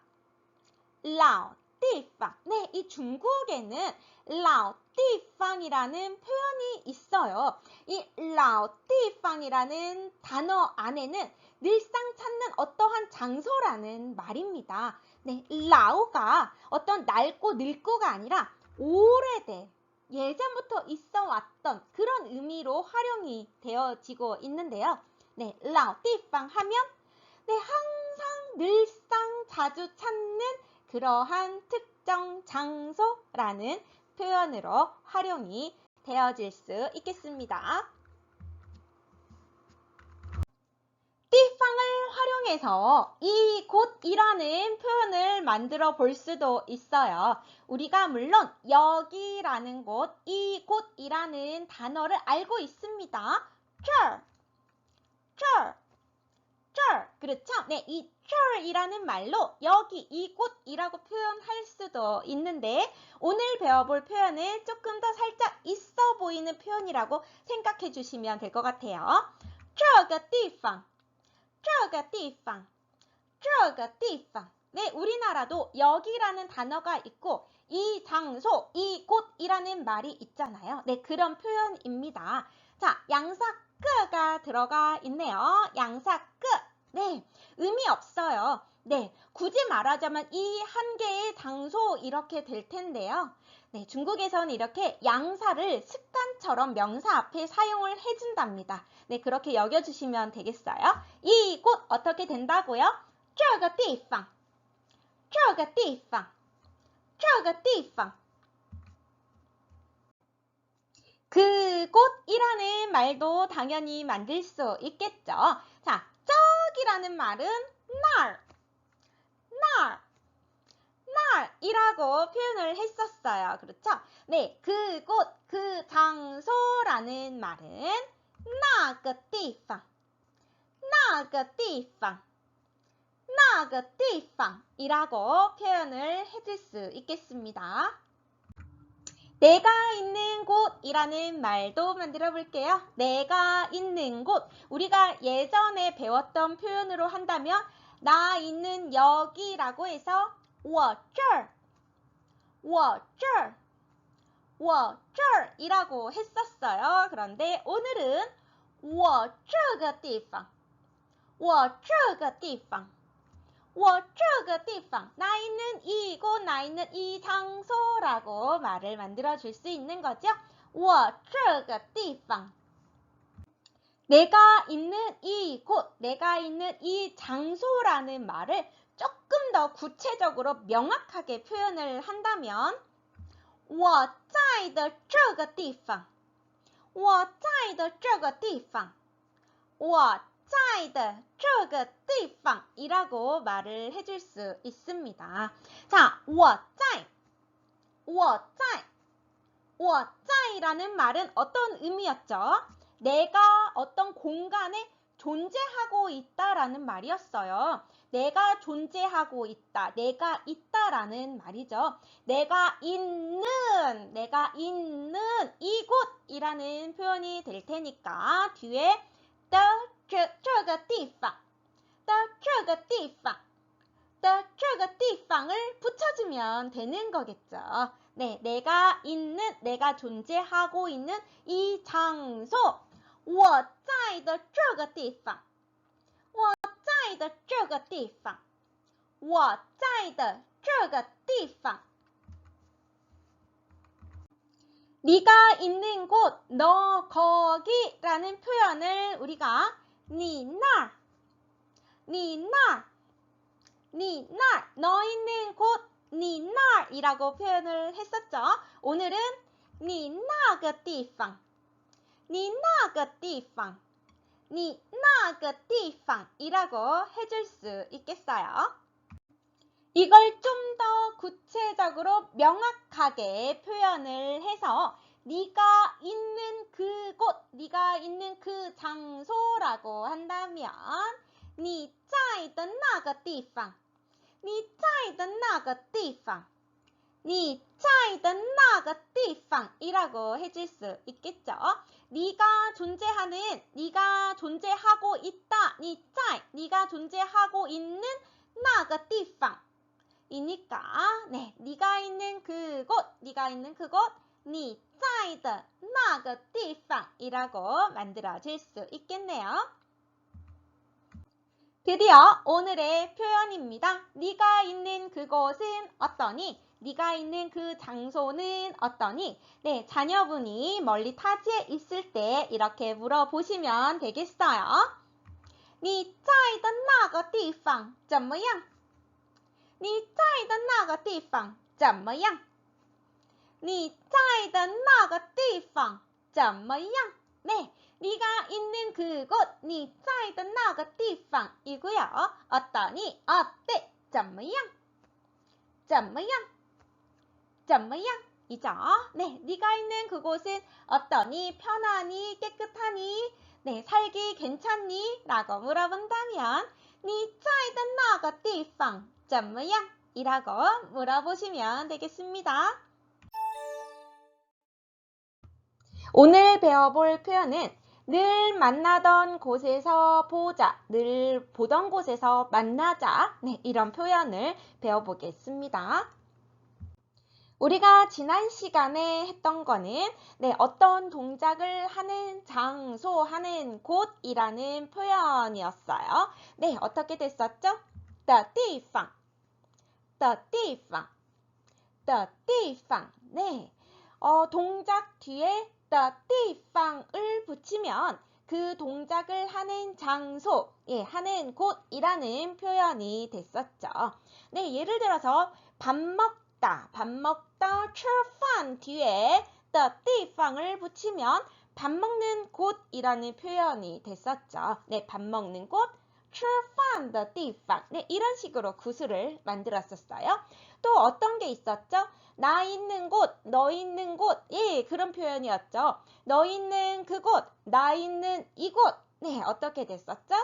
老地地方. 네, 이 중국에는 老地方이라는 표현이 있어요. 이 老地方이라는 단어 안에는 늘상 찾는 어떠한 장소라는 말입니다. 네, 老가 어떤 낡고 늙고가 아니라 오래돼, 예전부터 있어 왔던 그런 의미로 활용이 되어지고 있는데요. 네, 老地方하면 네, 항상 늘상 자주 찾는 그러한 특정 장소라는 표현으로 활용이 되어질 수 있겠습니다. 띠팡을 활용해서 이곳이라는 표현을 만들어 볼 수도 있어요. 우리가 물론 여기라는 곳, 이곳이라는 단어를 알고 있습니다. 这儿, 그렇죠? 네, 이 이라는 말로 여기, 이곳이라고 표현할 수도 있는데 오늘 배워볼 표현은 조금 더 살짝 있어 보이는 표현이라고 생각해 주시면 될 것 같아요. 这个地方, 这个地方, 这个地方. 네, 우리나라도 여기라는 단어가 있고 이 장소, 이곳이라는 말이 있잖아요. 네, 그런 표현입니다. 자, 양사 끄가 들어가 있네요. 양사 끄. 네, 의미 없어요. 네, 굳이 말하자면 이 한 개의 장소 이렇게 될 텐데요. 네, 중국에서는 이렇게 양사를 습관처럼 명사 앞에 사용을 해준답니다. 네, 그렇게 여겨주시면 되겠어요. 이곳 어떻게 된다고요? 这个地方, 这个地方, 这个地方. 그곳이라는 말도 당연히 만들 수 있겠죠. 자, 저기라는 말은 날 이라고 표현을 했었어요. 그렇죠? 네, 그곳, 그 장소라는 말은 那个地方, 那个地方, 那个地方 이라고 표현을 해줄 수 있겠습니다. 내가 있는 곳이라는 말도 만들어 볼게요. 내가 있는 곳, 우리가 예전에 배웠던 표현으로 한다면 나 있는 여기라고 해서 我这儿, 我这儿, 我这儿 이라고 했었어요. 그런데 오늘은 我这个地方, 我这个地方, 我这个地方, 나 있는 이곳, 나 있는 이 장소라고 말을 만들어 줄 수 있는 거죠. 我这个地方. 내가 있는 이곳, 내가 있는 이 장소라는 말을 조금 더 구체적으로 명확하게 표현을 한다면 我在的这个地方, 我在的这个地方, 我在的这个地方 이라고 말을 해줄 수 있습니다. 자, 我在, 我在, 我在라는 말은 어떤 의미였죠? 내가 어떤 공간에 존재하고 있다라는 말이었어요. 내가 존재하고 있다, 내가 있다라는 말이죠. 내가 있는 이곳이라는 표현이 될 테니까 뒤에 这个地方的这个地方的这个地方을 붙여주면 되는 거겠죠. 네, 내가 있는, 내가 존재하고 있는 이 장소 我在的这个地方我在的这个地方我在的这个地方 네가 있는 곳, 너 거기라는 표현을 우리가 你那儿, 你那儿, 你那儿, 너 있는 곳, 你那儿이라고 표현을 했었죠. 오늘은 你那个地方, 你那个地方, 你那个地方 이라고 해줄 수 있겠어요. 이걸 좀 더 구체적으로 명확하게 표현을 해서 네가 있는 그곳, 네가 있는 그 장소라고 한다면 你在的那个地方, 你在的那个地方, 你在的那个地方 이라고 해줄 수 있겠죠. 네가 존재하는, 네가 존재하고 있다, 你在, 네가 존재하고 있는 那个地方 이니까 네, 네가 있는 그곳, 네가 있는 그곳, 你在的那个地方이라고 만들어질 수 있겠네요. 드디어 오늘의 표현입니다. 네가 있는 그곳은 어떠니? 네가 있는 그 장소는 어떠니? 네, 자녀분이 멀리 타지에 있을 때 이렇게 물어보시면 되겠어요. 你在的那个地方怎么样？你在的那个地方怎么样？你在的那个地方怎么样？ 네, 네가 있는 그곳, 你在的那个地方이고요. 어떠니? 어때? 怎么样?怎么样?怎么样? 이죠? 네, 네가 있는 그곳은 어떠니? 편하니? 깨끗하니? 네, 살기 괜찮니? 라고 물어본다면 你在的那个地方怎么样? 이라고 물어보시면 되겠습니다. 오늘 배워볼 표현은 늘 만나던 곳에서 보자, 늘 보던 곳에서 만나자. 네, 이런 표현을 배워보겠습니다. 우리가 지난 시간에 했던 거는 네, 어떤 동작을 하는 장소, 하는 곳이라는 표현이었어요. 네, 어떻게 됐었죠? 的地方,的地方,的地方. 네, 동작 뒤에 的地方을 붙이면 그 동작을 하는 장소, 예, 하는 곳이라는 표현이 됐었죠. 네, 예를 들어서 밥 먹다, 吃饭 뒤에 的地方을 붙이면 밥 먹는 곳이라는 표현이 됐었죠. 네, 밥 먹는 곳, 吃饭的地方. 네, 이런 식으로 구슬을 만들었었어요. 또 어떤 게 있었죠? 나 있는 곳, 너 있는 곳. 예, 그런 표현이었죠. 너 있는 그곳, 나 있는 이곳. 네, 어떻게 됐었죠?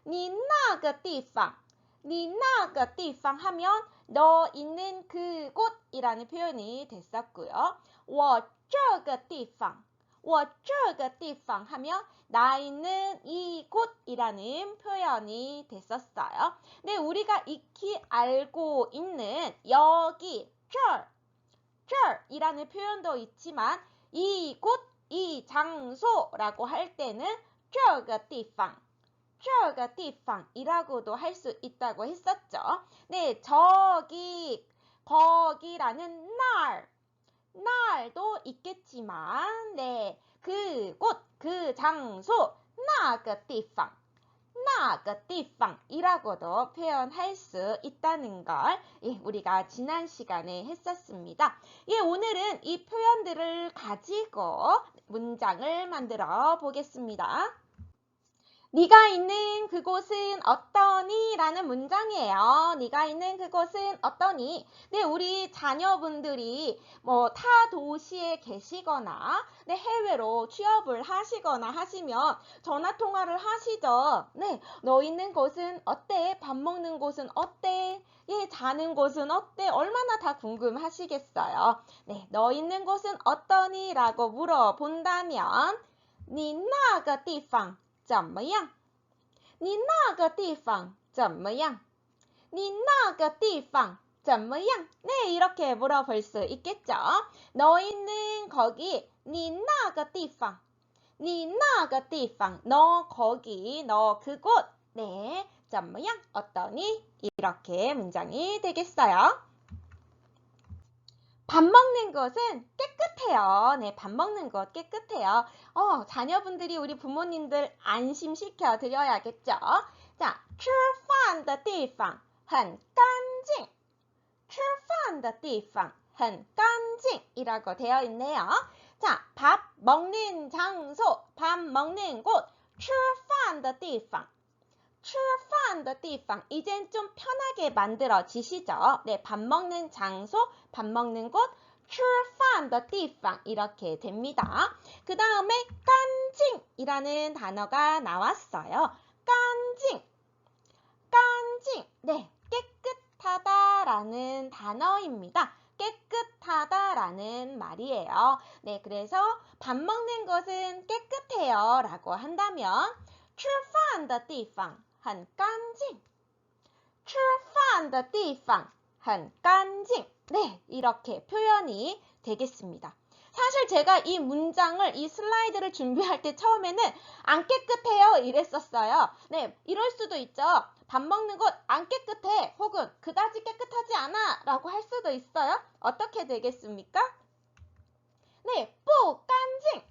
你那个地方,你那个地方 하면 너 있는 그곳이라는 표현이 됐었고요. 我这个地方,我这个地方 하면 나 있는 이곳이라는 표현이 됐었어요. 네, 우리가 익히 알고 있는 여기, 这儿, 这儿이라는 표현도 있지만 이곳, 이 장소라고 할 때는 这个地方, 这个地方이라고도 할 수 있다고 했었죠. 네, 저기, 거기라는 날, 날도 있겠지만, 네, 그곳, 그 장소, 那个地方, 那个地方이라고도 표현할 수 있다는 걸 예, 우리가 지난 시간에 했었습니다. 예, 오늘은 이 표현들을 가지고 문장을 만들어 보겠습니다. 네가 있는 그곳은 어떠니? 라는 문장이에요. 네가 있는 그곳은 어떠니? 네, 우리 자녀분들이 타 도시에 계시거나 네, 해외로 취업을 하시거나 하시면 전화 통화를 하시죠. 네, 너 있는 곳은 어때? 밥 먹는 곳은 어때? 예, 자는 곳은 어때? 얼마나 다 궁금하시겠어요. 네, 너 있는 곳은 어떠니? 라고 물어본다면 你那个地方怎么样?你那个地方怎么样?你那个地方怎么样? 네, 이렇게 물어볼 수 있겠죠. 너 있는 거기, 你那个地方,你那个地方, 너 거기, 너 그곳, 네, 怎么样? 어떠니? 이렇게 문장이 되겠어요. 밥 먹는 곳은 깨끗해요. 네, 밥 먹는 곳 깨끗해요. 자녀분들이 우리 부모님들 안심시켜 드려야겠죠. 자, 吃饭的地方很干净. 吃饭的地方很干净 이라고 되어 있네요. 자, 밥 먹는 장소, 밥 먹는 곳, 吃饭的地方. 吃饭的地方 이젠 좀 편하게 만들어지시죠? 네, 밥 먹는 장소, 밥 먹는 곳, 吃饭的地方 이렇게 됩니다. 그 다음에 깐징이라는 단어가 나왔어요. 깐징, 깐징, 네, 깨끗하다라는 단어입니다. 깨끗하다라는 말이에요. 네, 그래서 밥 먹는 것은 깨끗해요 라고 한다면 吃饭的地方很干净. 吃饭的地方很干净. 네, 이렇게 표현이 되겠습니다. 사실 제가 이 문장을, 이 슬라이드를 준비할 때 처음에는 안 깨끗해요 이랬었어요. 네, 이럴 수도 있죠. 밥 먹는 곳 안 깨끗해 혹은 그다지 깨끗하지 않아 라고 할 수도 있어요. 어떻게 되겠습니까? 네, 不干净.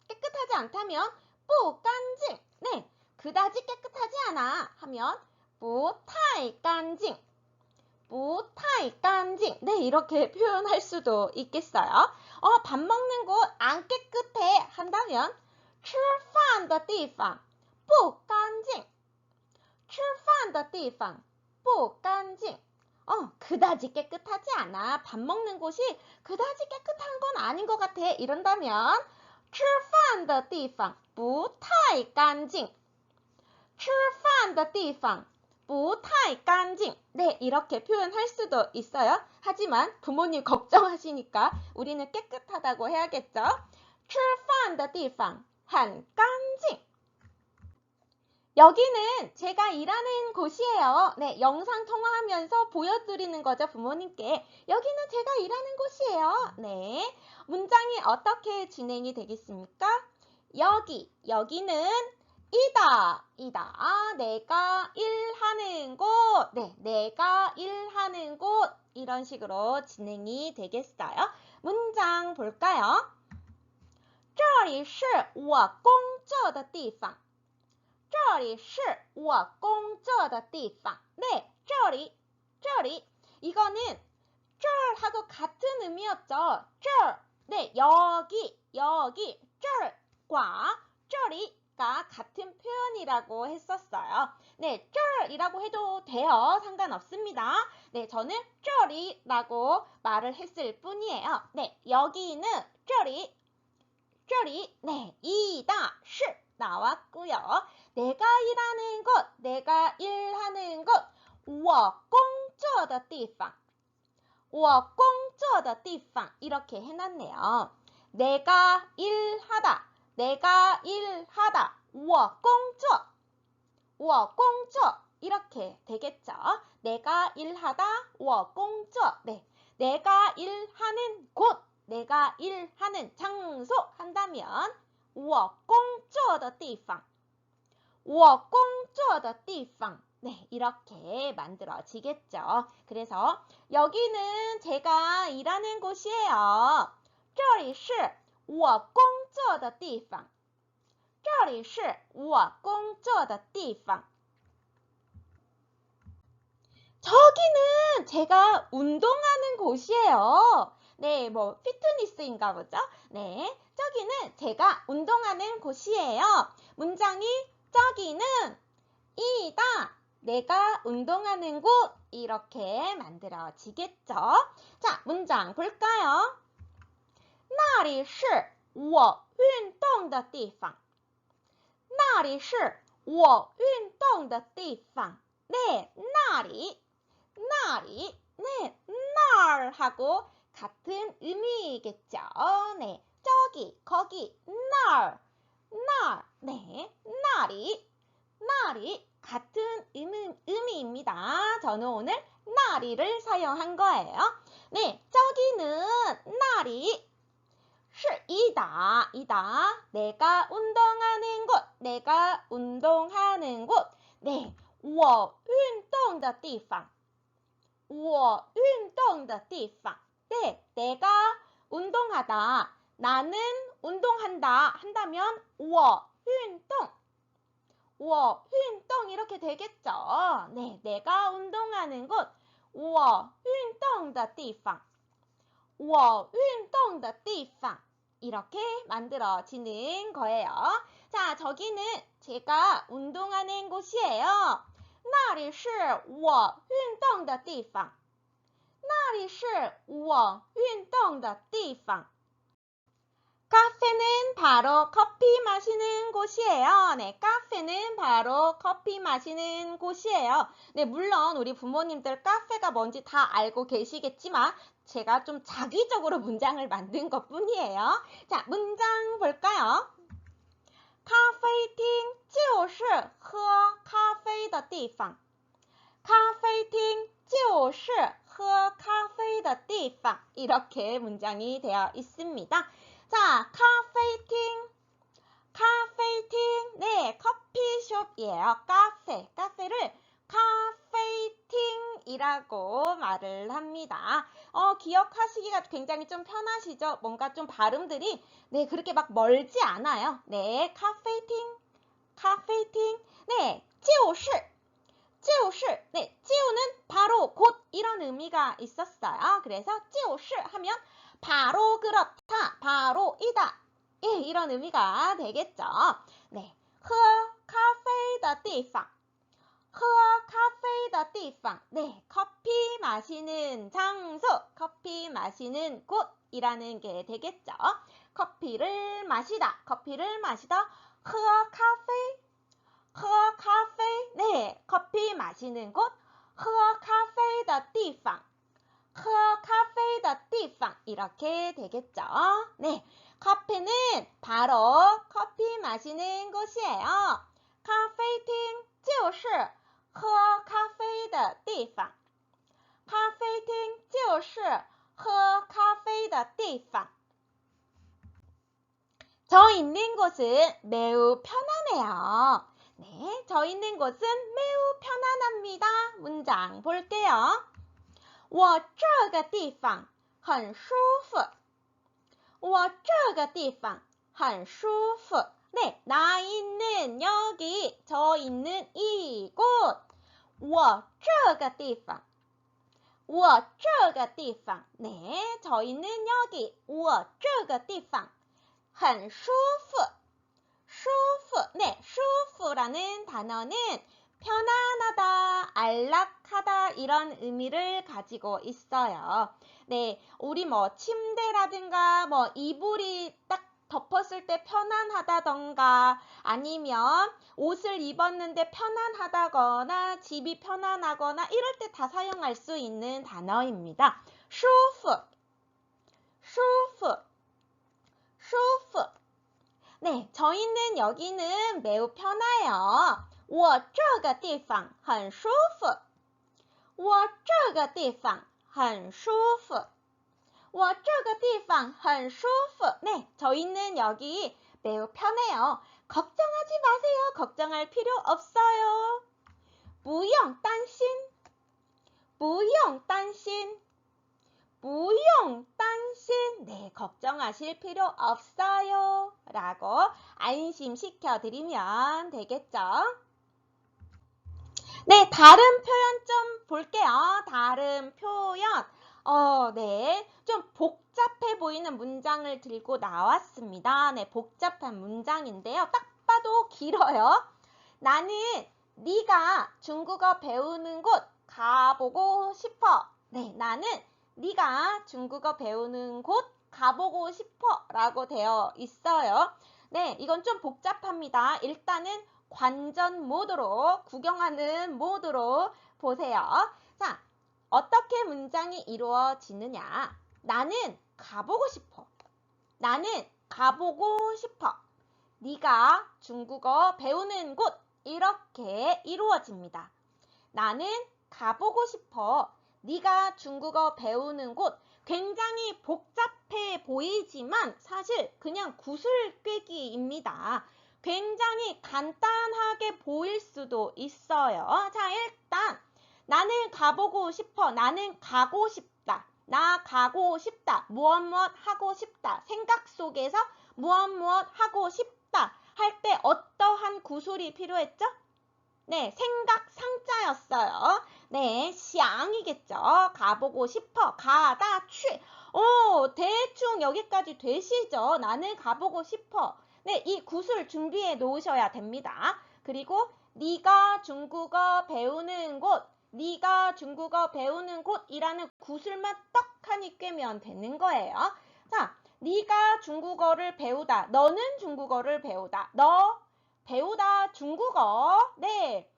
깨끗하지 않다면 不干净. 네, 그다지 깨끗하지 않아 하면 不太干净. 不太干净. 네, 이렇게 표현할 수도 있겠어요. 밥 먹는 곳 안 깨끗해 한다면 吃饭的地方不干净. 吃饭的地方不干净. 그다지 깨끗하지 않아. 밥 먹는 곳이 그다지 깨끗한 건 아닌 것 같아. 이런다면 吃饭的地方不太干净. 吃饭的地方不太干净. 네, 이렇게 표현할 수도 있어요. 하지만 부모님 걱정하시니까 우리는 깨끗하다고 해야겠죠. 吃饭的地方很干净. 여기는 제가 일하는 곳이에요. 네, 영상 통화하면서 보여드리는 거죠, 부모님께. 여기는 제가 일하는 곳이에요. 네, 문장이 어떻게 진행이 되겠습니까? 여기는 이다. 내가 일하는 곳. 네, 내가 일하는 곳. 이런 식으로 진행이 되겠어요. 문장 볼까요? 这里是我工作的地方. 这里是我工作的地方. 네, 这里. 이거는 这儿 하고 같은 의미였죠. 这儿. 네, 여기. 这儿과 这里가 같은 표현이라고 했었어요. 네, 这儿이라고 해도 돼요. 상관없습니다. 네, 저는 这里라고 말을 했을 뿐이에요. 네, 여기는 这里. 네, 이다, 是 나왔고요. 내가 일하는 곳, 我工作的地方. 我工作的地方 이렇게 해놨네요. 내가 일하다, 我工作 이렇게 되겠죠. 내가 일하다, 我工作. 네, 내가 일하는 곳, 내가 일하는 장소 한다면 我工作的地方. 我工作的地方. 네, 이렇게 만들어지겠죠. 그래서 여기는 제가 일하는 곳이에요. 这里是我工作的地方. 这里是我工作的地方. 저기는 제가 운동하는 곳이에요. 네, 뭐 피트니스인가 보죠? 네, 저기는 제가 운동하는 곳이에요. 문장이 저기는 이다. 내가 운동하는 곳. 이렇게 만들어지겠죠. 자, 문장 볼까요? 那里是我运动的地方. 那里是我运动的地方. 네, 那里. 네, 那儿 하고 같은 의미겠죠. 네, 저기, 거기, 那儿. 네, 那里같은 의미입니다. 저는 오늘 那里를 사용한 거예요. 네, 저기는 那里是이다. 내가 운동하는 곳. 네, 我运动的地方. 네, 내가 운동하다. 나는 운동한다. 한다면 我运动 이렇게 되겠죠. 네, 내가 운동하는 곳. 我运动的地方. 이렇게 만들어지는 거예요. 자, 저기는 제가 운동하는 곳이에요. 那里是我运动的地方. 那里是我运动的地方. 카페는 바로 커피 마시는 곳이에요. 네, 카페는 바로 커피 마시는 곳이에요. 네, 물론 우리 부모님들 카페가 뭔지 다 알고 계시겠지만 제가 좀 자기적으로 문장을 만든 것 뿐이에요. 자, 문장 볼까요? 咖啡厅就是喝咖啡的地方. 咖啡厅就是喝咖啡的地方 이렇게 문장이 되어 있습니다. 자, 카페팅, 카페팅, 네, 커피숍이에요. 카페를 카페팅이라고 말을 합니다. 기억하시기가 굉장히 좀 편하시죠? 뭔가 좀 발음들이 네, 그렇게 막 멀지 않아요. 네, 카페팅, 카페팅, 네, 就是네, 就是는 바로 곧 이런 의미가 있었어요. 그래서 就是 하면 바로 그렇다, 바로 이다. 예, 이런 의미가 되겠죠. 네, 喝咖啡的地方喝咖啡的地方 네, 커피 마시는 장소, 커피 마시는 곳이라는 게 되겠죠. 커피를 마시다,喝咖啡喝咖啡 네, 커피 마시는 곳, 喝咖啡的地方喝咖啡的地方 이렇게 되겠죠. 네, 카페는 바로 커피 마시는 곳이에요. 카페팅 就是喝咖啡的地方咖啡厅就是喝咖啡的地方 저 있는 곳은 매우 편안해요. 네, 저 있는 곳은 매우 편안합니다. 문장 볼게요. 我这个地方很舒服我这个地方很舒服 네, 나 있는 여기, 저 있는 이곳 我这个地方我这个地方 네, 저 있는 여기 我这个地方很舒服舒服 네, 舒服라는 단어는 편안하다, 안락하다 이런 의미를 가지고 있어요. 네, 우리 뭐 침대라든가 뭐 이불이 딱 덮었을 때 편안하다던가 아니면 옷을 입었는데 편안하다거나 집이 편안하거나 이럴 때 다 사용할 수 있는 단어입니다. 舒服舒服舒服 네, 저 있는 여기는 매우 편해요. 我这个地方很舒服我这个地方很舒服我这个地方很舒服 네, 저 있는 여기 매우 편해요. 걱정하지 마세요. 걱정할 필요 없어요. 不用担心不用担心不用担心 네, 걱정하실 필요 없어요. 라고 안심시켜 드리면 되겠죠. 네, 다른 표현 좀 볼게요. 다른 표현. 네, 좀 복잡해 보이는 문장을 들고 나왔습니다. 네, 복잡한 문장인데요. 딱 봐도 길어요. 나는 네가 중국어 배우는 곳 가보고 싶어. 네, 나는 네가 중국어 배우는 곳 가보고 싶어 라고 되어 있어요. 네, 이건 좀 복잡합니다. 일단은 관전 모드로, 구경하는 모드로 보세요. 자, 어떻게 문장이 이루어지느냐. 나는 가보고 싶어. 나는 가보고 싶어. 네가 중국어 배우는 곳 이렇게 이루어집니다. 나는 가보고 싶어. 네가 중국어 배우는 곳 굉장히 복잡해 보이지만 사실 그냥 구슬꿰기입니다. 굉장히 간단하게 보일 수도 있어요. 자, 일단 나는 가보고 싶어. 나는 가고 싶다. 나 가고 싶다. 무엇 하고 싶다. 생각 속에서 무엇 하고 싶다. 할 때 어떠한 구술이 필요했죠? 네, 생각 상자였어요. 네, 想이겠죠. 가보고 싶어. 가다, 취. 대충 여기까지 되시죠? 나는 가보고 싶어. 네, 이 구술 준비해 놓으셔야 됩니다. 그리고 네가 중국어 배우는 곳, 네가 중국어 배우는 곳이라는 구술만 떡하니 꿰면 되는 거예요. 자, 네가 중국어를 배우다. 너는 중국어를 배우다. 너 배우다 중국어. 네.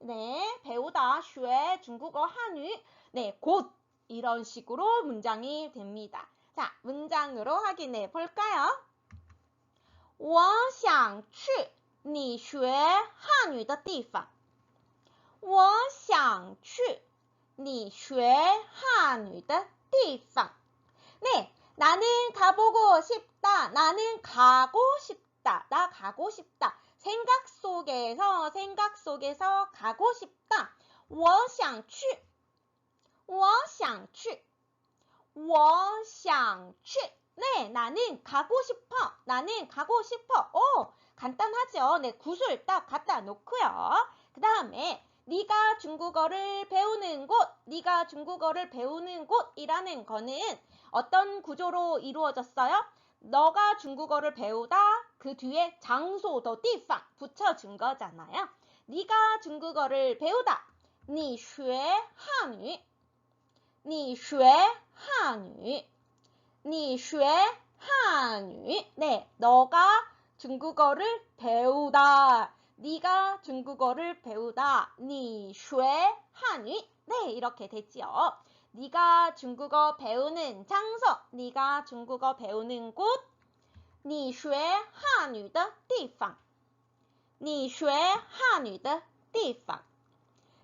네. 배우다. 学 중국어 한유. 네. 곧 이런 식으로 문장이 됩니다. 자, 문장으로 확인해 볼까요? 我想去你学汉语的地方我想去你学汉语的地方. 네, 나는 가보고 싶다. 나는 가고 싶다. 나 가고 싶다. 생각 속에서 가고 싶다. 我想去. 我想去. 我想去. 네, 나는 가고 싶어. 나는 가고 싶어. 간단하죠. 네, 구슬 딱 갖다 놓고요. 그 다음에 네가 중국어를 배우는 곳, 네가 중국어를 배우는 곳이라는 거는 어떤 구조로 이루어졌어요? 너가 중국어를 배우다 그 뒤에 장소 더地方 붙여준 거잖아요. 네가 중국어를 배우다. 你学汉语. 你学汉语. 你学汉语. 네, 너가 중국어를 배우다. 네가 중국어를 배우다. 你学汉语. 네, 이렇게 되지요. 네가 중국어 배우는 장소, 네가 중국어 배우는 곳. 你学汉语的地方. 你学汉语的地方.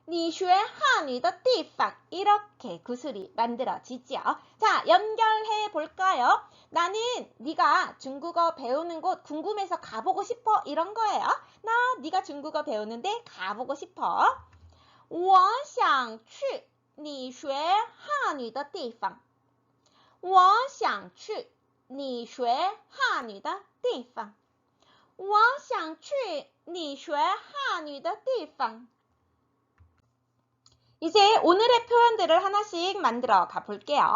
你学汉语的地方. 이렇게 구슬이 만들어지죠. 자, 연결해 볼까요? 나는 네가 중국어 배우는 곳 궁금해서 가보고 싶어. 이런 거예요. 나 네가 중국어 배우는데 가보고 싶어. 我想去你学汉语的地方. 我想去你学汉语的地方. 我想去你学汉语的地方. 이제 오늘의 표현들을 하나씩 만들어 가볼게요.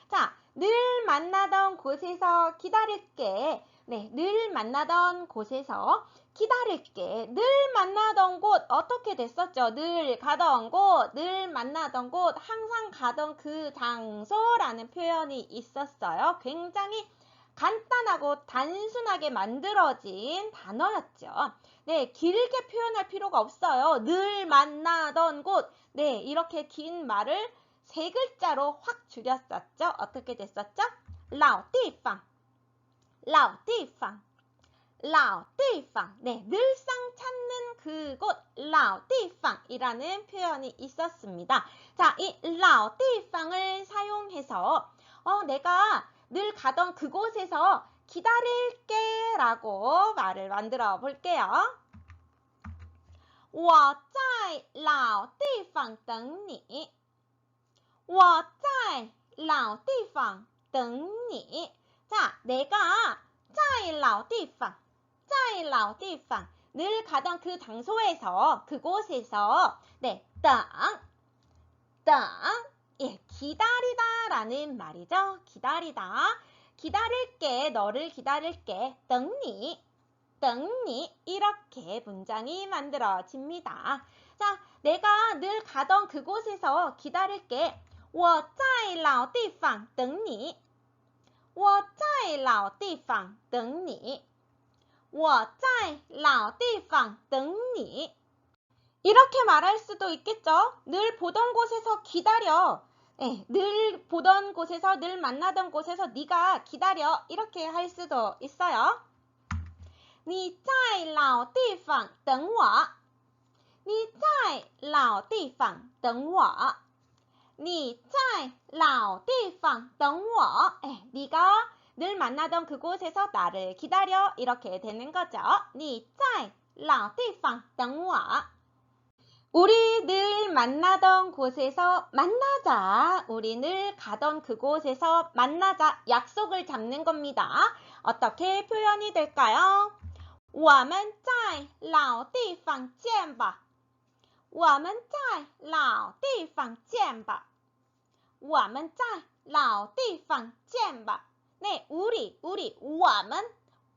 자, 늘 만나던 곳에서 기다릴게. 네, 늘 만나던 곳에서 기다릴게. 늘 만나던 곳 어떻게 됐었죠? 늘 가던 곳, 늘 만나던 곳, 항상 가던 그 장소라는 표현이 있었어요. 굉장히 간단하고 단순하게 만들어진 단어였죠. 네, 길게 표현할 필요가 없어요. 늘 만나던 곳. 네, 이렇게 긴 말을 세 글자로 확 줄였었죠. 어떻게 됐었죠? 老地方, 老地方, 老地方. 네, 늘상 찾는 그곳, 老地方이라는 표현이 있었습니다. 자, 이 老地方을 사용해서 내가 늘 가던 그곳에서 기다릴게 라고 말을 만들어 볼게요. 我在老地方等你. 我在老地方等你. 자, 내가 在老地方, 在老地方. 늘 가던 그 장소에서, 그곳에서, 네, 等, 예, 기다리다 라는 말이죠. 기다리다. 기다릴게, 너를 기다릴게. 等你. 等你 이렇게 문장이 만들어집니다. 자, 내가 늘 가던 그곳에서 기다릴게. 我在老地方等你. 我在老地方等你. 我在老地方等你. 이렇게 말할 수도 있겠죠. 늘 보던 곳에서 기다려. 네, 늘 보던 곳에서, 늘 만나던 곳에서 네가 기다려. 이렇게 할 수도 있어요. 你在老地方等我. 你在老地方等我. 你在老地方等我. 네가 늘 만나던 그곳에서 나를 기다려. 이렇게 되는 거죠. 你在老地方等我. 우리 늘 만나던 곳에서 만나자. 우리 늘 가던 그곳에서 만나자. 약속을 잡는 겁니다. 어떻게 표현이 될까요? 我们在老地方见吧. 我们在老地方见吧. 我们在老地方见吧. 네, 우리,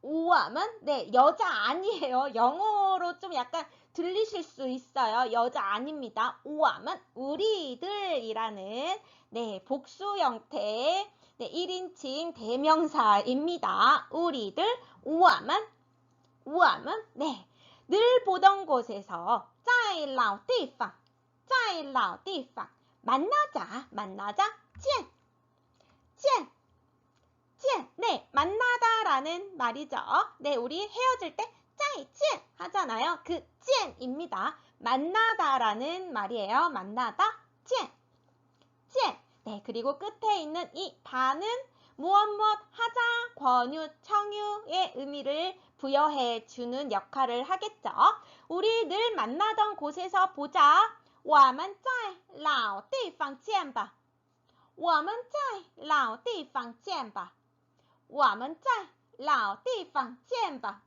我们, 네, 여자 아니에요. 영어로 좀 약간 들리실 수 있어요. 여자 아닙니다. 我们, 우리들이라는, 네, 복수 형태, 네, 1인칭 대명사입니다. 우리들, 我们, 네, 늘 보던 곳에서 在老地方, 在老地方, 만나자, 见. 네, 만나다라는 말이죠. 네, 우리 헤어질 때 再见 하잖아요. 그 见입니다. 만나다라는 말이에요. 만나다, 见. 젠. 네, 그리고 끝에 있는 이 다는 무엇 하자, 권유, 청유의 의미를 부여해 주는 역할을 하겠죠. 우리 늘 만나던 곳에서 보자. 我们在老地方见吧。我们在老地方见吧。我们在老地方见吧。